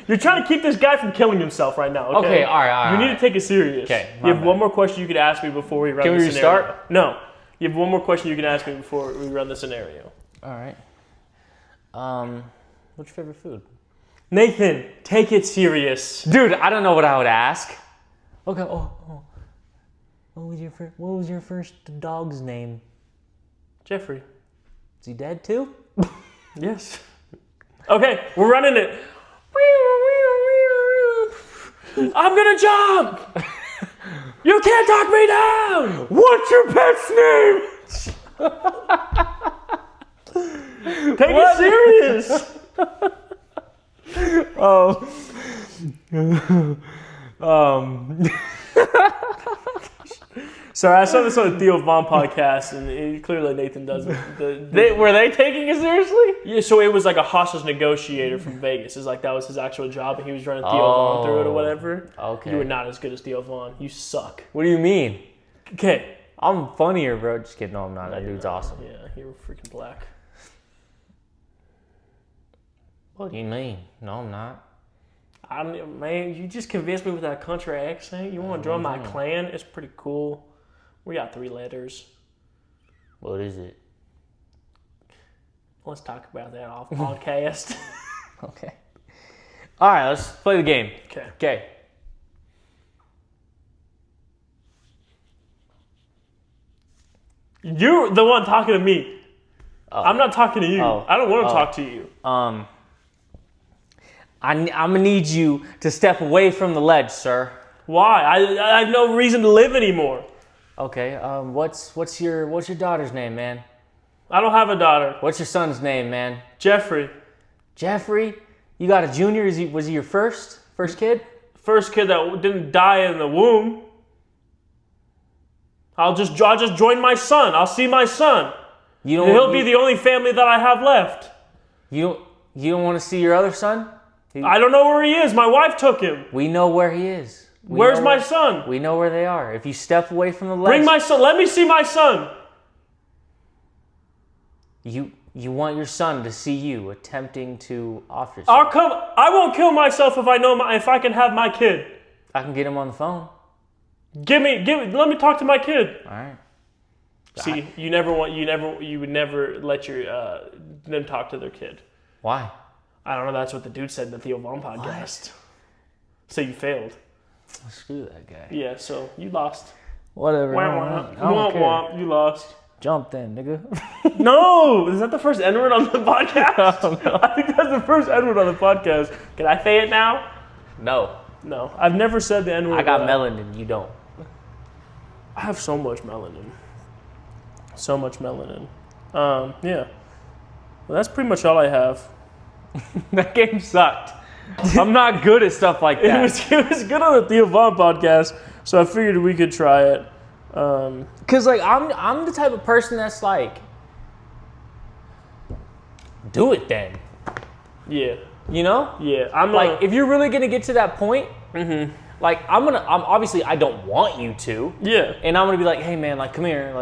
You're trying to keep this guy from killing himself right now. Okay. Okay, all right. You need to take it serious. Okay, You have one more question you could ask me before we run Can the we scenario. restart? No. You have one more question you can ask me before we run the scenario. All right. What's your favorite food? Nathan, take it serious. Dude, I don't know what I would ask. Okay. What was your first dog's name? Jeffrey. Is he dead too? Yes. Okay, we're running it. I'm gonna jump. You can't talk me down. What's your pet's name? Take it serious. Sorry, I saw this on the Theo Von podcast, and clearly Nathan doesn't. Were they taking it seriously? Yeah, so it was like a hostage negotiator from Vegas. It's like that was his actual job, and he was running Theo Von through it or whatever. Okay. You were not as good as Theo Von. You suck. What do you mean? Okay. I'm funnier, bro. Just kidding. No, I'm not. That dude's awesome. Yeah, you're freaking black. What do you mean? No, I'm not. Man, you just convinced me with that country accent. You want to join my clan? It's pretty cool. We got 3 letters. What is it? Let's talk about that off podcast. Okay. All right, let's play the game. Okay. You're the one talking to me. I'm not talking to you. I don't want to talk to you. I'm gonna need you to step away from the ledge, sir. Why? I have no reason to live anymore. Okay. What's your daughter's name, man? I don't have a daughter. What's your son's name, man? Jeffrey. Jeffrey? You got a junior? Was he your first kid? First kid that didn't die in the womb. I'll just join my son. I'll see my son. He'll be the only family that I have left. You don't want to see your other son? I don't know where he is. My wife took him. We know where he is. Where's my son? We know where they are. If you step away from the ledge... Bring my son. Let me see my son. You want your son to see you attempting to off yourself. I won't kill myself if I can have my kid. I can get him on the phone. Let me talk to my kid. All right. See, you would never let them talk to their kid. Why? I don't know. That's what the dude said in the Theo Von podcast. So you failed. Screw that guy. Yeah, so you lost. Whatever. You lost. Jump then, nigga. No! Is that the first N-word on the podcast? Oh, no. I think that's the first N-word on the podcast. Can I say it now? No. No. I've never said the N-word. I got melanin. You don't. I have so much melanin. So much melanin. Yeah. Well, that's pretty much all I have. That game sucked. I'm not good at stuff like that. It was good on the Theo Von podcast, so I figured we could try it. Cause like I'm the type of person that's like, do it then. Yeah. You know? Yeah. If you're really gonna get to that point, like I'm obviously I don't want you to. Yeah. And I'm gonna be like, hey man, like come here,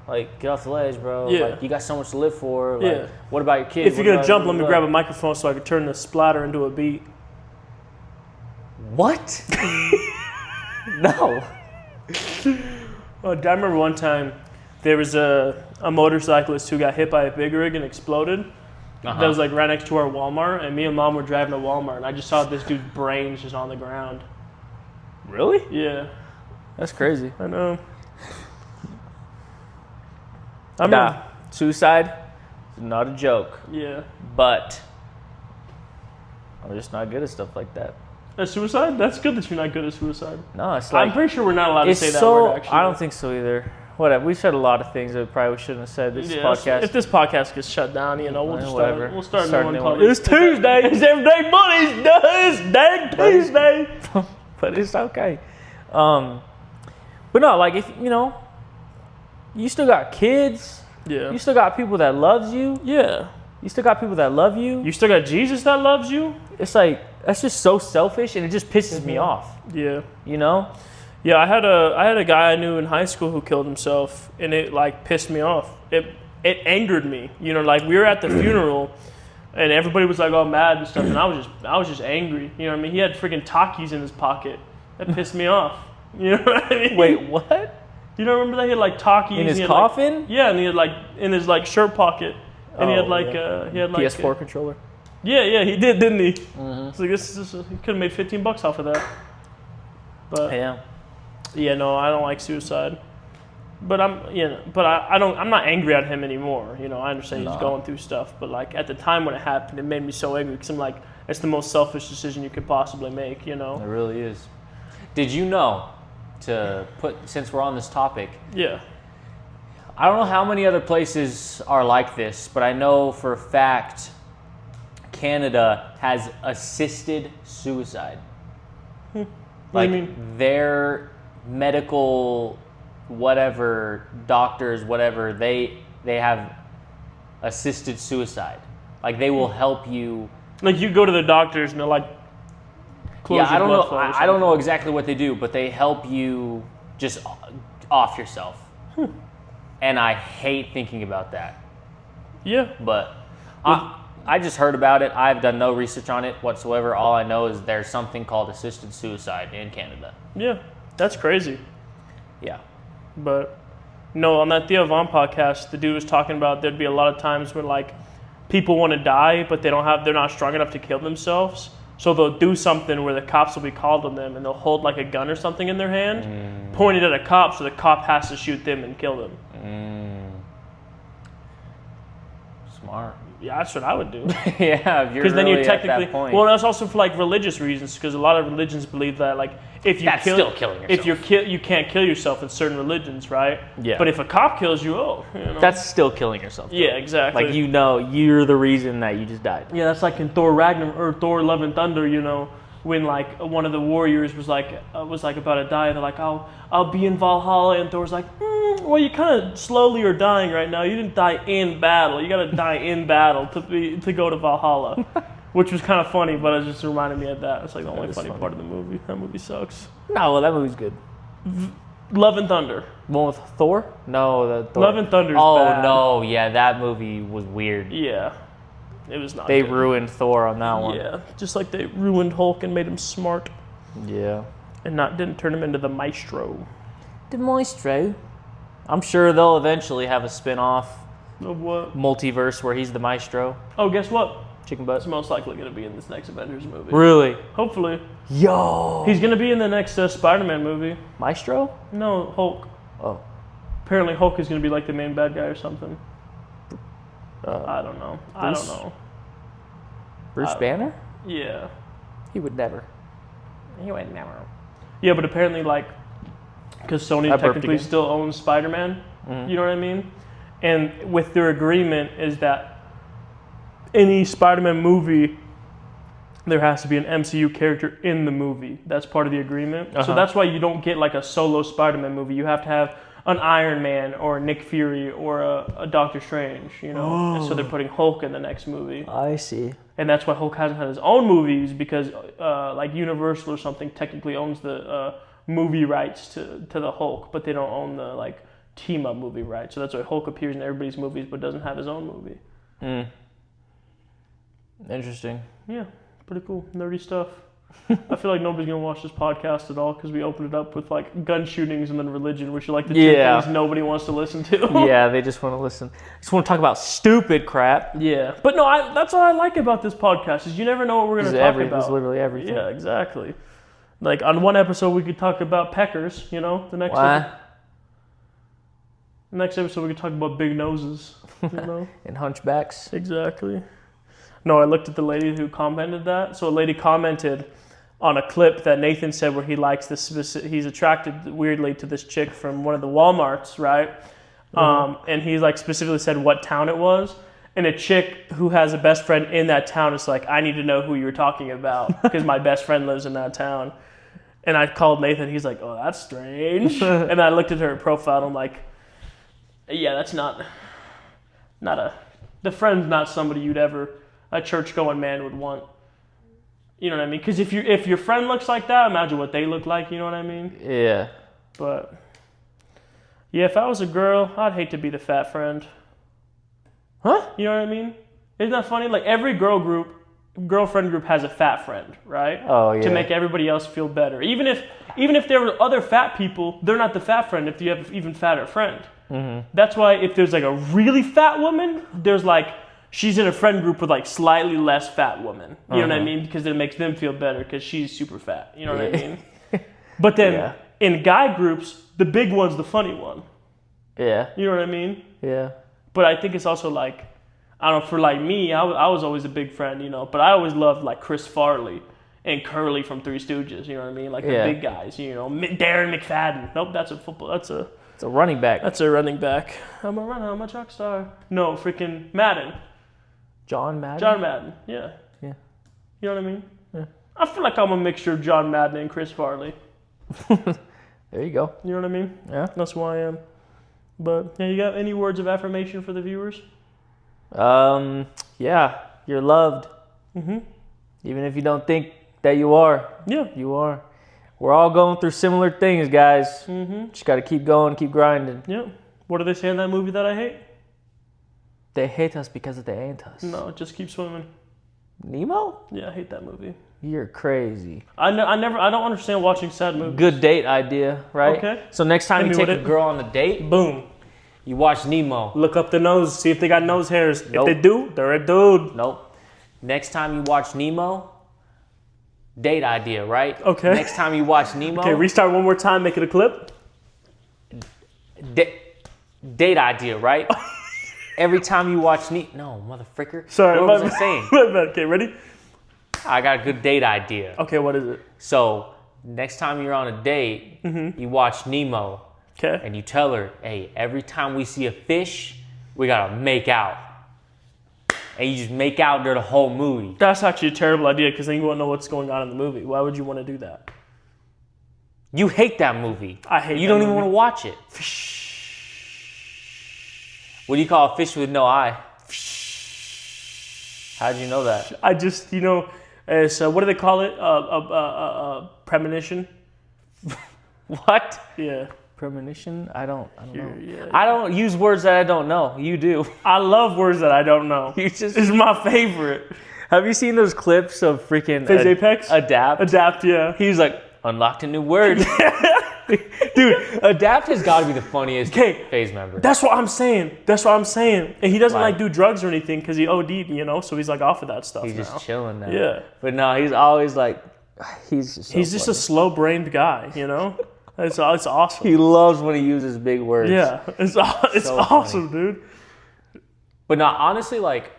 like get off the ledge, bro. Yeah. Like you got so much to live for. Like, yeah. What about your kid? If you're gonna jump, let me grab a microphone so I can turn the splatter into a beat. What? No. I remember one time there was a motorcyclist who got hit by a big rig and exploded. That was like right next to our Walmart, and me and Mom were driving to Walmart, and I just saw this dude's brains just on the ground. Really? Yeah. That's crazy. I know. Suicide is not a joke. Yeah. But I'm just not good at stuff like that. Suicide? That's good that you're not good at suicide. No, it's like... I'm pretty sure we're not allowed to say that word, actually. I don't think so either. Whatever. We said a lot of things that we probably shouldn't have said this podcast. If this podcast gets shut down, we'll just whatever. We'll start a new one. It's Tuesday. It's everyday Mondays. It's dang Tuesday. But it's okay. But no, like if you still got kids. Yeah. You still got people that loves you. Yeah. You still got people that love you. You still got Jesus that loves you. It's like that's just so selfish, and it just pisses me off. Yeah. You know. Yeah, I had a guy I knew in high school who killed himself, and it like pissed me off. It angered me. Like we were at the funeral, and everybody was like all mad and stuff, and I was just angry. You know what I mean? He had freaking Takis in his pocket. That pissed me off. You know what I mean? Wait, what? You don't remember that he had like Takis in his coffin? And he had like in his like shirt pocket, and he had like PS4 controller. Yeah, he did, didn't he? Mm-hmm. So he could have made $15 off of that. But yeah. Yeah, no, I don't like suicide. But I'm not angry at him anymore. You know, I understand he's going through stuff, but like at the time when it happened, it made me so angry because I'm like, it's the most selfish decision you could possibly make. You know, It really is. Did you know, since we're on this topic, yeah, I don't know how many other places are like this, but I know for a fact Canada has assisted suicide. What Like do you mean? their medical whatever doctors whatever they have assisted suicide. Like they will help you. Like you go to the doctors and they're like, close I your don't blood know. flow or I don't know something. exactly what they do, but they help you just off yourself. And I hate thinking about that. Yeah, But I just heard about it. I've done no research on it whatsoever. All I know is there's something called assisted suicide in Canada. yeah, that's crazy. Yeah. But no, on that Theo Von podcast, the dude was talking about there'd be a lot of times when like people want to die, but they're not strong enough to kill themselves. So they'll do something where the cops will be called on them and they'll hold like a gun or something in their hand, point it at a cop, so the cop has to shoot them and kill them. Smart. Yeah, that's what I would do. Yeah, if you're Because then really you technically, at that point. well, that's also for like religious reasons. Because a lot of religions believe that like if you That's kill, still killing if you can't kill yourself in certain religions, right? Yeah. But if a cop kills you, That's still killing yourself. Though. yeah, exactly. Like you know, you're the reason that you just died. Yeah, that's like in Thor Ragnarok or Thor: Love and Thunder. You know, when like one of the warriors was like about to die, and they're like, I'll be in Valhalla, and Thor's like, well, you kind of slowly are dying right now. You didn't die in battle. You got to die in battle to go to Valhalla, which was kind of funny, but it just reminded me of that. It's like the only funny part of the movie. That movie sucks. No, well, that movie's good. Love and Thunder. One with Thor? No, the Thor. Love and Thunder's Oh bad. no, yeah, that movie was weird. Yeah, it was not. They good. ruined Thor on that one. Yeah, just like they ruined Hulk and made him smart, Yeah. and didn't turn him into the Maestro. The Maestro. I'm sure they'll eventually have a spin-off Of what? multiverse where he's the Maestro. Oh, guess what? Chicken It's butt. most likely going to be in this next Avengers movie. Really? Hopefully. Yo. He's going to be in the next Spider-Man movie. Maestro? No, Hulk. Oh. Apparently Hulk is going to be like the main bad guy or something. I don't know. Bruce Banner? Yeah. He would never. He would never. Yeah, but apparently like, because Sony I burped technically again. still owns Spider-Man, you know what I mean? And with their agreement is that any Spider-Man movie, there has to be an MCU character in the movie. That's part of the agreement. So that's why you don't get like a solo Spider-Man movie. You have to have an Iron Man or a Nick Fury or a Doctor Strange, you know? And so they're putting Hulk in the next movie. I see. And that's why Hulk hasn't had his own movies because like Universal or something technically owns the movie rights to the Hulk, but they don't own the like team-up movie rights. So that's why Hulk appears in everybody's movies but doesn't have his own movie. Interesting. Yeah, pretty cool. Nerdy stuff. I feel like nobody's going to watch this podcast at all because we opened it up with like gun shootings and then religion, which are like the two things nobody wants to listen to. Yeah, they just want to listen. Just want to talk about stupid crap. Yeah. But no, that's what I like about this podcast is you never know what we're going to talk about. It's literally everything. Yeah, exactly. Like on one episode we could talk about peckers, you know? The next episode we could talk about big noses, you know? And hunchbacks. Exactly. No, I looked at the lady who commented that. So a lady commented on a clip that Nathan said where he likes this he's attracted weirdly to this chick from one of the Walmarts, right? And he like specifically said what town it was. And a chick who has a best friend in that town is like, I need to know who you're talking about because my best friend lives in that town. And I called Nathan. He's like, oh, that's strange. And I looked at her profile and I'm like, yeah, that's not the friend's not somebody a church-going man would want. You know what I mean? Because if your friend looks like that, imagine what they look like, you know what I mean? Yeah. But, yeah, if I was a girl, I'd hate to be the fat friend. Huh? You know what I mean? Isn't that funny? Like, every girlfriend group has a fat friend, right? Oh, yeah. To make everybody else feel better. Even if there were other fat people, they're not the fat friend if you have an even fatter friend. That's why if there's like a really fat woman, there's like, she's in a friend group with like slightly less fat woman. You know what I mean? Because it makes them feel better because she's super fat. You know what I mean? But then in guy groups, the big one's the funny one. Yeah. You know what I mean? Yeah. But I think it's also like, I don't know, for like me, I was always a big fan, you know, but I always loved like Chris Farley and Curly from Three Stooges, you know what I mean? Like the big guys, you know, Darren McFadden. Nope, that's a football, it's a running back. That's a running back. I'm a runner, I'm a truck star. No, freaking Madden. John Madden? John Madden, yeah. Yeah. You know what I mean? Yeah. I feel like I'm a mixture of John Madden and Chris Farley. There you go. You know what I mean? Yeah. That's who I am. But, yeah, you got any words of affirmation for the viewers? Yeah, you're loved. Mm-hmm. Even if you don't think that you are. Yeah. You are. We're all going through similar things, guys. Mm-hmm. Just got to keep going, keep grinding. Yeah. What do they say in that movie that I hate? They hate us because they ain't us. No, just keep swimming. Nemo? Yeah, I hate that movie. You're crazy. I don't understand watching sad movies. Good date idea, right? Okay. So next time you take a girl on a date, boom, you watch Nemo. Look up the nose, see if they got nose hairs. Nope. If they do, they're a dude. Nope. Next time you watch Nemo, date idea, right? Okay. Next time you watch Nemo. Okay, restart one more time, make it a clip. Date idea, right? Every time you watch No, motherfricker. Sorry, what was I saying? Okay, ready? I got a good date idea. Okay, what is it? So, next time you're on a date, you watch Nemo. Okay. And you tell her, hey, every time we see a fish, we gotta make out. And you just make out during the whole movie. That's actually a terrible idea because then you won't know what's going on in the movie. Why would you want to do that? You hate that movie. I hate You that don't even movie. want to watch it. What do you call a fish with no eye? How'd you know that? I just, you know, so what do they call it? Premonition? What? Yeah. Premonition? I don't know. Yeah. I don't use words that I don't know. You do. I love words that I don't know. It's my favorite. Have you seen those clips of freaking Phase Apex? Adapt? Adapt, yeah. He was like, unlocked a new word. Dude, Adapt has got to be the funniest Phase member. That's what I'm saying. And he doesn't like do drugs or anything because he OD'd, you know, so he's like off of that stuff He's now. just chilling now. Yeah. But no, he's always like, he's just a slow-brained guy, you know? It's awesome. He loves when he uses big words. Yeah, it's So awesome, funny. dude. But no, honestly, like,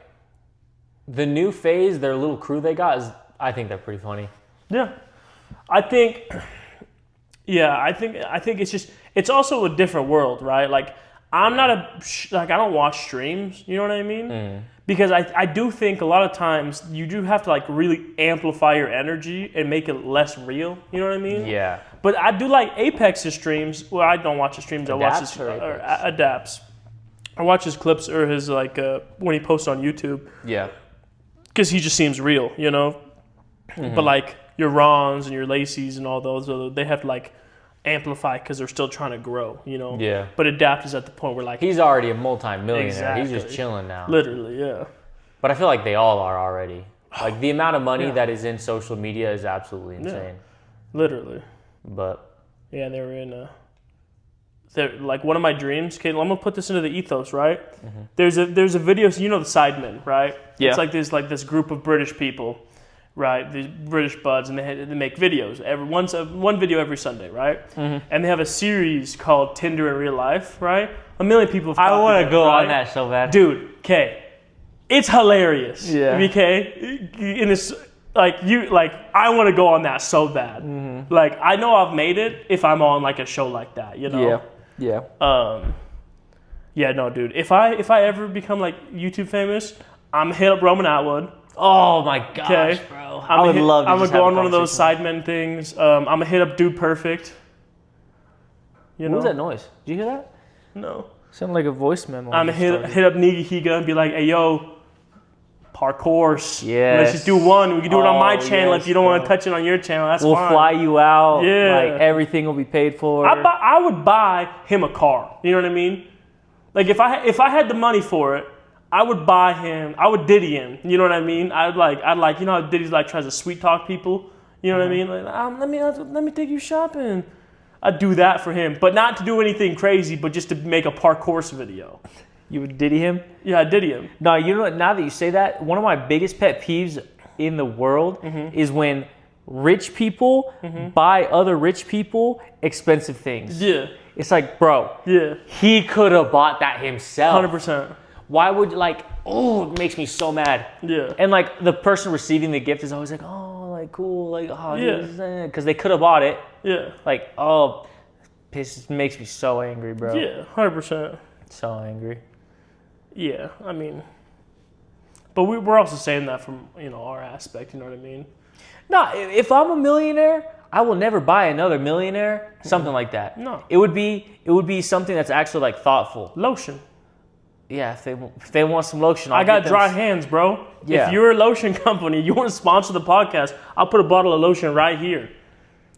the new Phase, their little crew they got, I think they're pretty funny. Yeah. I think it's just, it's also a different world, right? Like, I'm not I don't watch streams, you know what I mean? Because I do think a lot of times you do have to like really amplify your energy and make it less real, you know what I mean? Yeah. But I do like Apex's streams. Well, I don't watch his streams. I watch his Adapts. I watch his clips or his like when he posts on YouTube. Yeah. Because he just seems real, you know. But like your Rons and your Lacey's and all those, they have to like amplify because they're still trying to grow, you know. Yeah. But Adapt is at the point where like he's already a multi-millionaire. Exactly. He's just chilling now. Literally, yeah. But I feel like they all are already. Like the amount of money that is in social media is absolutely insane. Literally. But yeah, they were in they're like one of my dreams. Okay, I'm gonna put this into the ethos, right? There's a video, so you know the Sidemen, right? Yeah. It's like this group of British people, right? These British buds, and they make videos one video every Sunday, right? And they have a series called Tinder in Real Life, right? 1 million people. I want to go on that so bad, dude. Okay, it's hilarious. Yeah. Okay, and it's like I want to go on that so bad. Like I know I've made it if I'm on like a show like that, you know. Yeah. Yeah, no, dude. If I ever become like YouTube famous, I'm gonna hit up Roman Atwood. Oh my gosh, bro! I would love to. I'm gonna go on one of those Sidemen things. I'm gonna hit up Dude Perfect. You know? What was that noise? Did you hear that? No. Sounded like a voice memo. I'm gonna hit up Nigga Higa and be like, hey yo, parkour. Yeah. Let's just do one. We can do it on my channel if you don't want to touch it on your channel. That's we'll fine. We'll fly you out. Yeah. Like everything will be paid for. I would buy him a car. You know what I mean? Like if I had the money for it, I would buy him. I would Diddy him. You know what I mean? I'd like you know how Diddy's like tries to sweet talk people. You know what I mean? Like let me take you shopping. I'd do that for him, but not to do anything crazy, but just to make a parkour video. You would Diddy him? Yeah, I Diddy him. No, you know what? Now that you say that, one of my biggest pet peeves in the world is when rich people buy other rich people expensive things. Yeah. It's like, bro, Yeah. he could have bought that himself. 100%. Why would, like, oh, it makes me so mad. Yeah. And, like, the person receiving the gift is always like, oh, like, cool, like, oh, Yeah. because they could have bought it. Yeah. Like, oh, makes me so angry, bro. Yeah, 100%. So angry. Yeah, I mean, but we're also saying that from, our aspect, you know what I mean? No, if I'm a millionaire, I will never buy another millionaire something like that. No. It would be something that's actually, like, thoughtful. Lotion. Yeah, if they want some lotion, I got dry hands, bro. Yeah. If you're a lotion company, you want to sponsor the podcast, I'll put a bottle of lotion right here.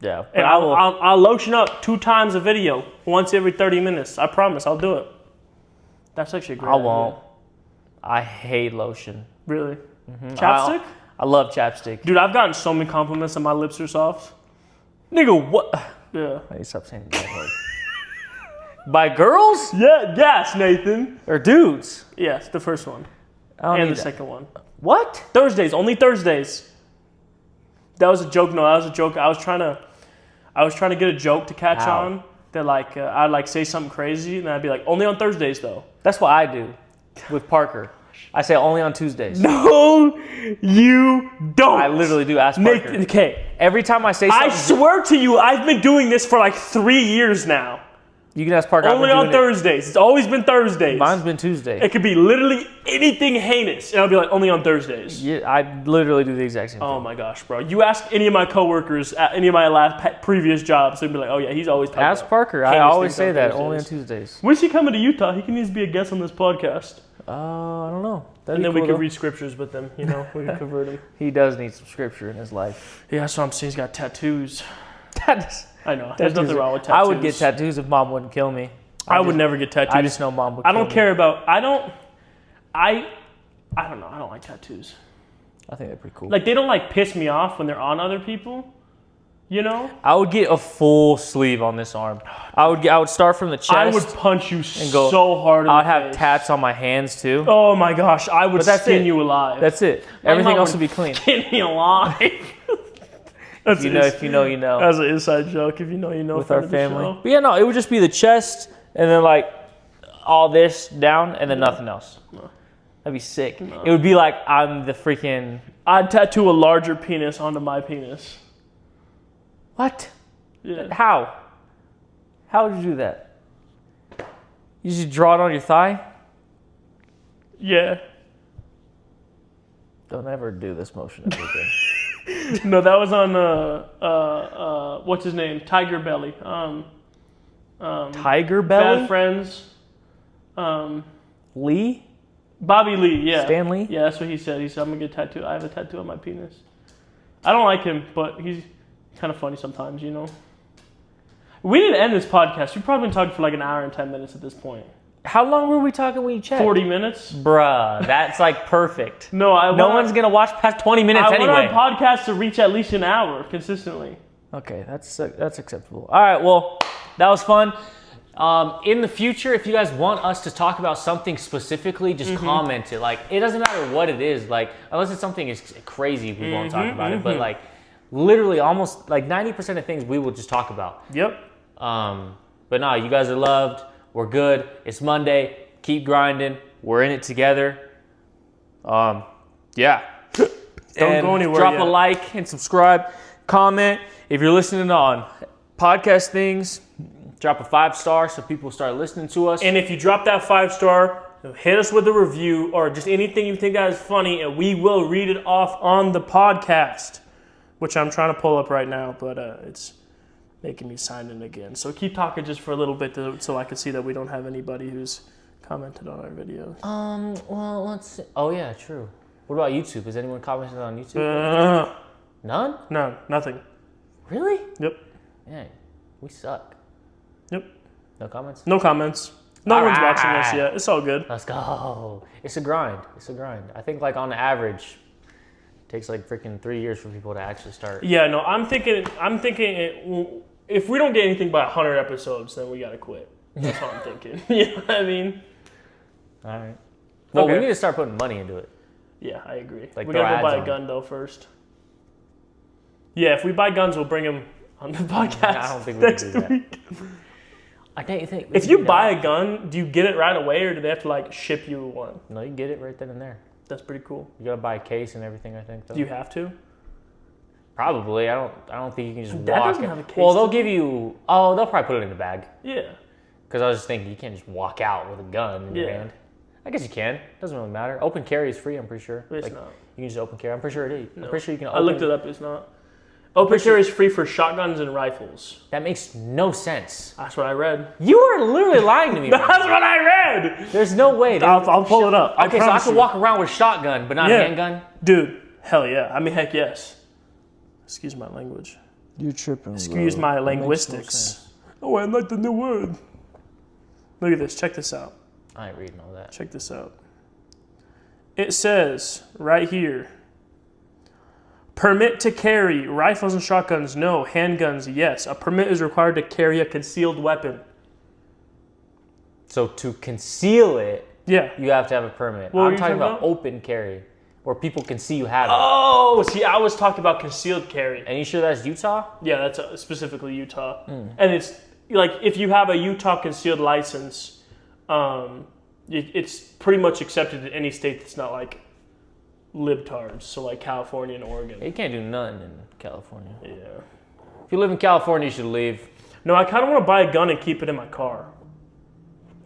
Yeah. But And I'll lotion up 2 times a video, once every 30 minutes. I promise, I'll do it. That's actually a great I idea. won't. I hate lotion. Really? Chapstick? I love chapstick. Dude, I've gotten so many compliments that my lips are soft. Nigga, what? Yeah. I need to stop saying that word. By girls Yeah, yes, Nathan. or dudes? Yes, the first one. I don't And need the that. second one. What? Thursdays, only Thursdays. That was a joke. No, that was a joke. I was trying to get a joke to catch Ow. on. That I'd say something crazy, and I'd be like, only on Thursdays though. That's what I do with Parker. I say only on Tuesdays. No, you don't. I literally do ask Parker. Okay, Every time I say I something, swear to you, I've been doing this for like 3 years now. you can ask Parker. I've Only been on doing it. Thursdays. It's always been Thursdays. Mine's been Tuesday. It could be literally anything heinous, and I'll be like, only on Thursdays. Yeah, I literally do the exact same Oh thing. my gosh, bro! You ask any of my coworkers at any of my previous jobs, they'd be like, "Oh yeah, he's always talking Ask about Parker. I heinous always things say on that. Thursdays. Only on Tuesdays. When's he coming to Utah? He can just be a guest on this podcast, I don't know. That'd and be then we cool, could though. read scriptures with him. We could convert him. He does need some scripture in his life. Yeah, that's what I'm saying. He's got tattoos. I know. There's nothing wrong with tattoos. I would get tattoos if mom wouldn't kill me. I would never get tattoos. I just know mom would kill I don't me. care about. I don't know. I don't like tattoos. I think they're pretty cool. Like they don't piss me off when they're on other people. You know. I would get a full sleeve on this arm. I would start from the chest. I would punch you go- so hard. I'd have tats on my hands too. Oh my gosh, I would that's skin it. you alive. That's it. Everything else would be clean. Skin me alive. That's You know, if you know, you know. That's an inside joke. If you know, you know. With friend our of the family. show. But yeah, no, it would just be the chest and then like all this down and then nothing else. That'd be sick. It would be like I'm the freaking. I'd tattoo a larger penis onto my penis. What? Yeah. How? How would you do that? You just draw it on your thigh? Yeah. Don't ever do this motion ever again. No, that was on what's his name? Tiger Belly. Tiger belly? Bad Friends. Lee? Bobby Lee, yeah. Stan Lee? Yeah, that's what he said. He said, I'm going to get a tattoo. I have a tattoo on my penis. I don't like him, but he's kind of funny sometimes, you know. We need to end this podcast. We've probably been talking for like an hour and 10 minutes at this point. How long were we talking when you checked? 40 minutes? Bruh, that's like perfect. No, No one's going to watch past 20 minutes I anyway. want our podcast to reach at least an hour consistently. Okay, that's acceptable. All right, well, that was fun. In the future, if you guys want us to talk about something specifically, just comment it. Like, it doesn't matter what it is. Like, unless it's something is crazy, we won't talk about it. But like, literally, almost like 90% of things we will just talk about. Yep. But no, you guys are loved. We're good. It's Monday. Keep grinding. We're in it together. Yeah. Don't go anywhere Drop yet. a like and subscribe. Comment. If you're listening on podcast things, drop a 5-star so people start listening to us. And if you drop that 5-star, hit us with a review or just anything you think that is funny, and we will read it off on the podcast, which I'm trying to pull up right now, but it's making me sign in again. So keep talking just for a little bit so I can see that we don't have anybody who's commented on our videos. Well, let's see. Oh, yeah, true. What about YouTube? Has anyone commented on YouTube? None? No, nothing. Really? Yep. Yeah, we suck. Yep. No comments? No comments. No All one's right. watching us yet. It's all good. Let's go. It's a grind. I think like on average, it takes like freaking 3 years for people to actually start. Yeah, no, I'm thinking if we don't get anything by 100 episodes, then we got to quit. That's what I'm thinking. You know what I mean? All right. Well, Okay. we need to start putting money into it. Yeah, I agree. Like, we throw gotta go ads buy on a gun though first. Yeah, if we buy guns, we'll bring them on the podcast. I don't think we can do that. week. I don't think. If you buy a gun, do you get it right away, or do they have to like ship you one? No, you get it right then and there. That's pretty cool. You gotta buy a case and everything. I think. Though. Do you have to? Probably. I don't think you can just That walk. doesn't have a case. Well, they'll give you. Oh, they'll probably put it in the bag. Yeah. Because I was just thinking you can't just walk out with a gun in your hand. I guess you can. Doesn't really matter. Open carry is free. I'm pretty sure. It's not. You can just open carry. I'm pretty sure it is. No. I'm pretty sure you can. I looked it up. It's not. Open carry is free for shotguns and rifles. That makes no sense. That's what I read. You are literally lying to me. That's what I read. There's no way. I'll pull it up. Okay, so I can walk around with shotgun, but not a handgun? Dude, hell yeah. I mean, heck yes. Excuse my language. You're tripping. Excuse my linguistics. Oh, I like the new word. Look at this. Check this out. I ain't reading all that. Check this out. It says right here, permit to carry rifles and shotguns, no. Handguns, yes. A permit is required to carry a concealed weapon. So to conceal it, Yeah. you have to have a permit. What were I'm you talking talking about open carry, where people can see you have it. Oh, see, I was talking about concealed carry. And you sure that's Utah? Yeah, that's specifically Utah. And it's like if you have a Utah concealed license, it's pretty much accepted in any state that's not like libtards, so like California and Oregon. You can't do nothing in California. Yeah. If you live in California, you should leave. No, I kind of want to buy a gun and keep it in my car.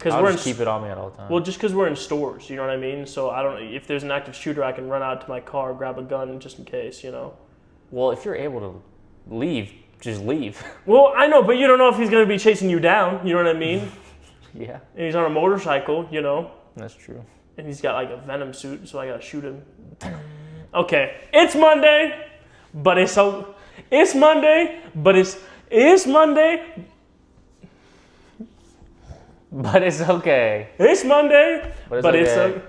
I'll just keep it on me at all times. Well, just because we're in stores, you know what I mean? So I don't. If there's an active shooter, I can run out to my car, grab a gun just in case, you know? Well, if you're able to leave, just leave. Well, I know, but you don't know if he's going to be chasing you down, you know what I mean? Yeah. And he's on a motorcycle, you know? That's true. And he's got like a venom suit, so I gotta shoot him. Okay, it's Monday, but it's Monday, but it's Monday, But it's okay. it's Monday, But it's but okay.